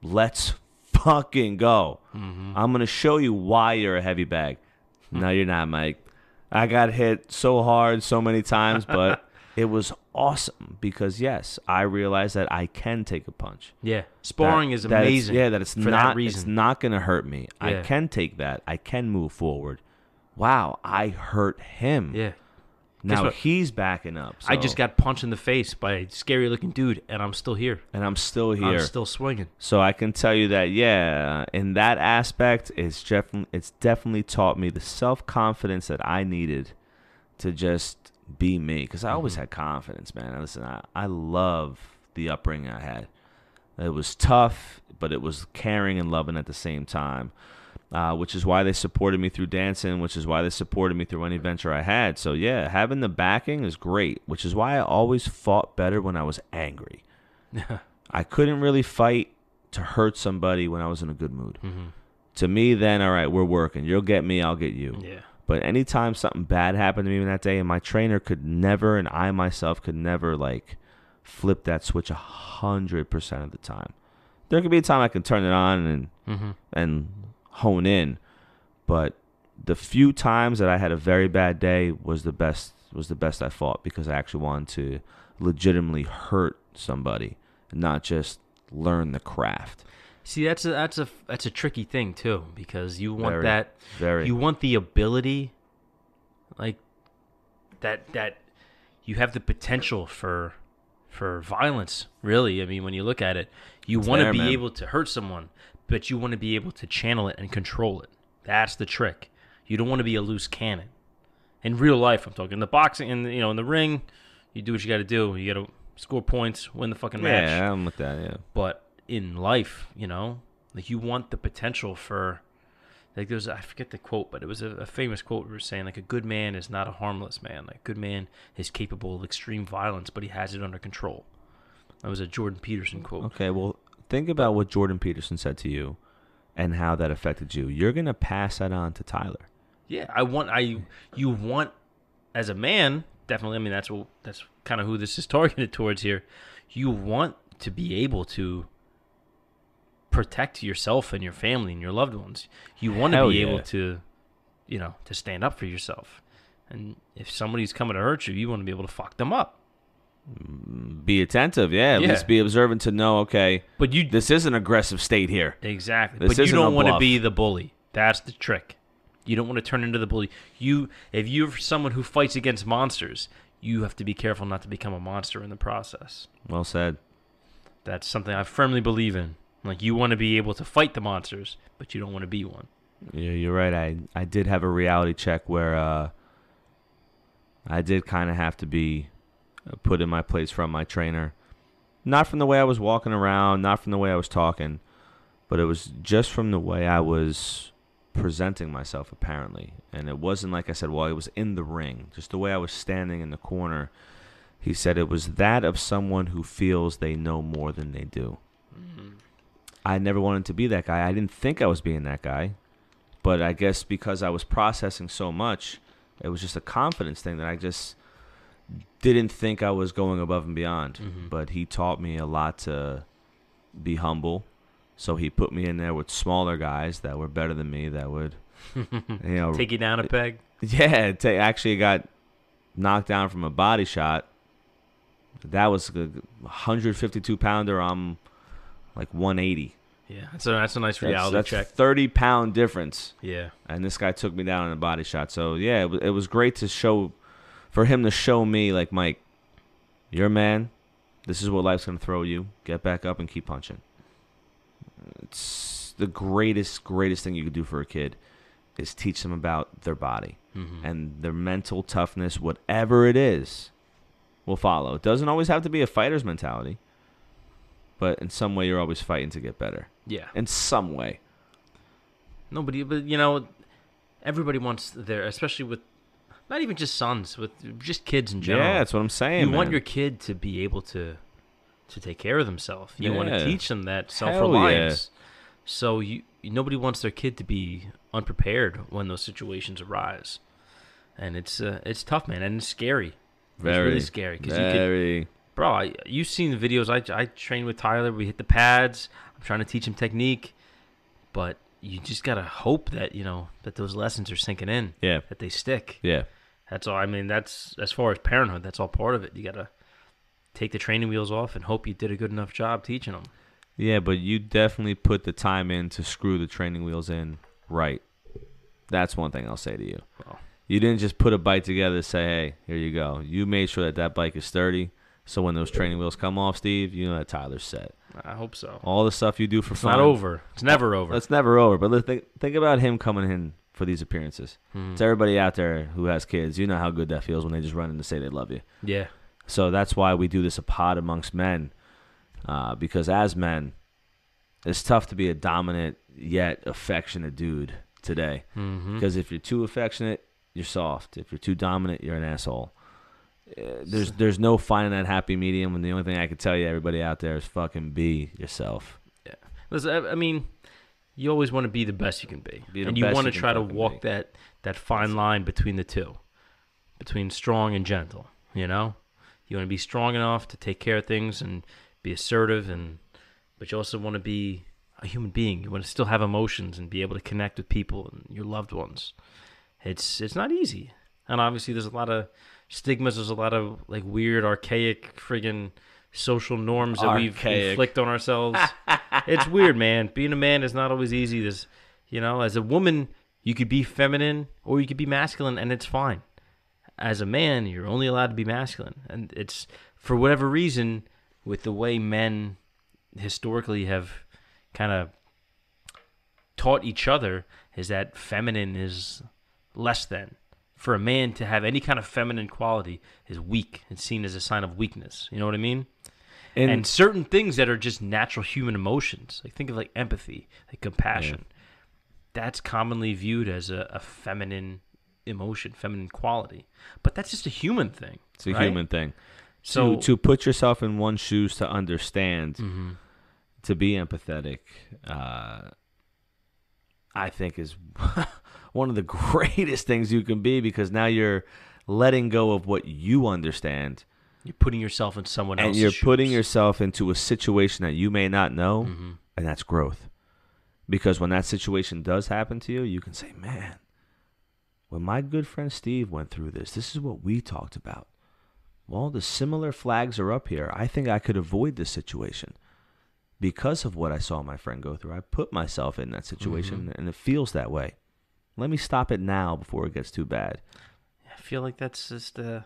let's fucking go. I'm going to show you why you're a heavy bag. No, you're not, Mike. I got hit so hard so many times, but it was awesome because, yes, I realized that I can take a punch. Yeah. Sparring is amazing. That it's for not, that reason. It's not going to hurt me. Yeah. I can take that. I can move forward. Wow, I hurt him. Yeah. Now he's backing up. So. I just got punched in the face by a scary-looking dude, and I'm still here. And I'm still here. I'm still swinging. So I can tell you that, yeah, in that aspect, it's definitely taught me the self-confidence that I needed to just be me. Because I always had confidence, man. Listen, I love the upbringing I had. It was tough, but it was caring and loving at the same time. Which is why they supported me through dancing, which is why they supported me through any venture I had. So, yeah, having the backing is great, which is why I always fought better when I was angry. I couldn't really fight to hurt somebody when I was in a good mood. To me, then, all right, we're working. You'll get me, I'll get you. Yeah. But anytime something bad happened to me that day, and my trainer could never, and I myself could never, like, flip that switch 100% of the time. There could be a time I can turn it on and hone in, but the few times that I had a very bad day was the best I fought because I actually wanted to legitimately hurt somebody, not just learn the craft. See, that's a tricky thing too because you want you want the ability, like that you have the potential for violence. Really, I mean, when you look at it, you want to be able to hurt someone. But you want to be able to channel it and control it. That's the trick. You don't want to be a loose cannon. In real life, I'm talking. The boxing, in the ring, you do what you got to do. You got to score points, win the fucking match. Yeah, I'm with that. Yeah. But in life, like you want the potential for, like I forget the quote, but it was a famous quote. We were saying like a good man is not a harmless man. Like a good man is capable of extreme violence, but he has it under control. That was a Jordan Peterson quote. Okay, well. Think about what Jordan Peterson said to you and how that affected you. You're going to pass that on to Tyler. Yeah, you want as a man, definitely, I mean that's kind of who this is targeted towards here. You want to be able to protect yourself and your family and your loved ones. You want to be able to to stand up for yourself. And if somebody's coming to hurt you, you want to be able to fuck them up. Be attentive, At least be observant to know, okay, but this is an aggressive state here. Exactly. This but you isn't don't a want to bluff. be the bully. That's the trick. You don't want to turn into the bully. If you're someone who fights against monsters, you have to be careful not to become a monster in the process. Well said. That's something I firmly believe in. Like, you want to be able to fight the monsters, but you don't want to be one. Yeah, you're right. I did have a reality check where I did kind of have to be put in my place from my trainer. Not from the way I was walking around, not from the way I was talking, but it was just from the way I was presenting myself, apparently. And it wasn't like I said, well, it was in the ring. Just the way I was standing in the corner. He said it was that of someone who feels they know more than they do. Mm-hmm. I never wanted to be that guy. I didn't think I was being that guy. But I guess because I was processing so much, it was just a confidence thing that I just didn't think I was going above and beyond. Mm-hmm. But he taught me a lot to be humble. So he put me in there with smaller guys that were better than me that would, take you down a peg? Yeah, actually got knocked down from a body shot. That was a 152-pounder. I'm like 180. Yeah, that's a nice reality check. 30-pound difference. Yeah. And this guy took me down in a body shot. So, yeah, it was great for him to show me, like, Mike, you're a man. This is what life's going to throw you. Get back up and keep punching. It's the greatest thing you could do for a kid is teach them about their body. Mm-hmm. And their mental toughness, whatever it is, will follow. It doesn't always have to be a fighter's mentality. But in some way, you're always fighting to get better. Yeah. In some way. Nobody, but, everybody wants especially with, not even just sons, with just kids in general. Yeah, that's what I'm saying, You want your kid to be able to take care of themselves. You want to teach them that self-reliance. Yeah. So nobody wants their kid to be unprepared when those situations arise. And it's tough, man, and it's scary. It's really scary. Very. Bro, you've seen the videos. I train with Tyler. We hit the pads. I'm trying to teach him technique. But you just got to hope that, that those lessons are sinking in. Yeah. That they stick. Yeah. That's all. I mean, that's, as far as parenthood, that's all part of it. You got to take the training wheels off and hope you did a good enough job teaching them. Yeah, but you definitely put the time in to screw the training wheels in right. That's one thing I'll say to you. Well, you didn't just put a bike together and say, hey, here you go. You made sure that bike is sturdy. So when those training wheels come off, Steve, you know that Tyler's set. I hope so. All the stuff you do for fun. It's not over. It's never over. It's never over. But think about him coming in for these appearances. It's everybody out there who has kids. You know how good that feels when they just run in to say they love you. Yeah. So that's why we do this APod amongst men. Because as men, it's tough to be a dominant yet affectionate dude today. Mm-hmm. Because if you're too affectionate, you're soft. If you're too dominant, you're an asshole. There's no finding that happy medium, and the only thing I can tell you, everybody out there, is fucking be yourself. Yeah. Listen, I mean, you always want to be the best you can be. And you want to try to walk that fine line between the two, between strong and gentle, You want to be strong enough to take care of things and be assertive, but you also want to be a human being. You want to still have emotions and be able to connect with people and your loved ones. It's not easy. And obviously there's a lot of stigmas, there's a lot of like weird, archaic friggin' social norms that we've inflict on ourselves. It's weird, man. Being a man is not always easy. There's, as a woman, you could be feminine or you could be masculine, and it's fine. As a man, you're only allowed to be masculine. And it's, for whatever reason, with the way men historically have kind of taught each other, is that feminine is less than. For a man to have any kind of feminine quality is weak. It's seen as a sign of weakness. You know what I mean? And certain things that are just natural human emotions, like think of like empathy, like compassion, that's commonly viewed as a feminine emotion, feminine quality. But that's just a human thing. It's a human thing. So to put yourself in one's shoes, to understand, to be empathetic, I think is one of the greatest things you can be, because now you're letting go of what you understand. You're putting yourself in someone else's shoes. And you're putting yourself into a situation that you may not know, and that's growth. Because when that situation does happen to you, you can say, man, when my good friend Steve went through this is what we talked about. well, the similar flags are up here. I think I could avoid this situation because of what I saw my friend go through. I put myself in that situation, and it feels that way. Let me stop it now before it gets too bad. I feel like that's just the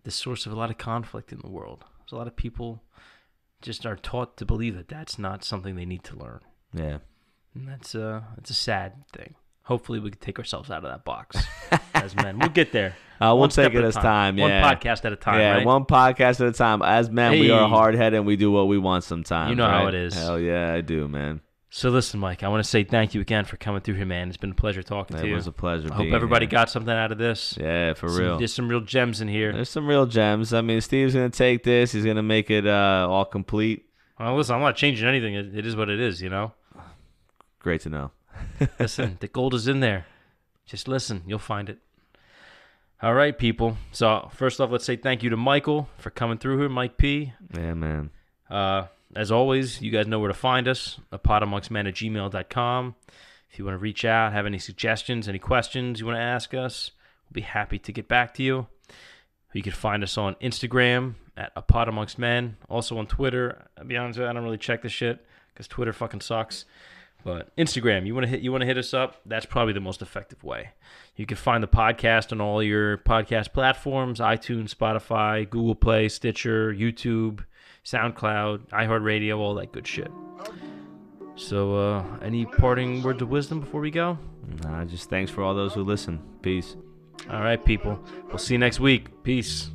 source of a lot of conflict in the world. There's a lot of people just are taught to believe that that's not something they need to learn. Yeah. And that's a sad thing. Hopefully we can take ourselves out of that box as men. We'll get there. We'll take it as time. One Yeah. podcast at a time, Yeah, right? one podcast at a time. As men, we are hard-headed and we do what we want sometimes. You know right? how it is. Hell yeah, I do, man. So listen, Mike, I want to say thank you again for coming through here, man. It's been a pleasure talking to you. It was a pleasure. I hope everybody got something out of this. Yeah, for real. There's some real gems in here. There's some real gems. I mean, Steve's going to take this. He's going to make it all complete. Well, listen, I'm not changing anything. It is what it is, you know? Great to know. Listen, the gold is in there. Just listen. You'll find it. All right, people. So first off, let's say thank you to Michael for coming through here, Mike P. Yeah, man. As always, you guys know where to find us, APodAmongstMen@gmail.com. If you want to reach out, have any suggestions, any questions you want to ask us, we'll be happy to get back to you. You can find us on Instagram at APodAmongstMen, also on Twitter. I'll be honest with you, I don't really check this shit because Twitter fucking sucks. But Instagram, you want to hit us up, that's probably the most effective way. You can find the podcast on all your podcast platforms, iTunes, Spotify, Google Play, Stitcher, YouTube, SoundCloud, iHeartRadio, all that good shit. So, any parting words of wisdom before we go? Just thanks for all those who listen. Peace. All right, people. We'll see you next week. Peace.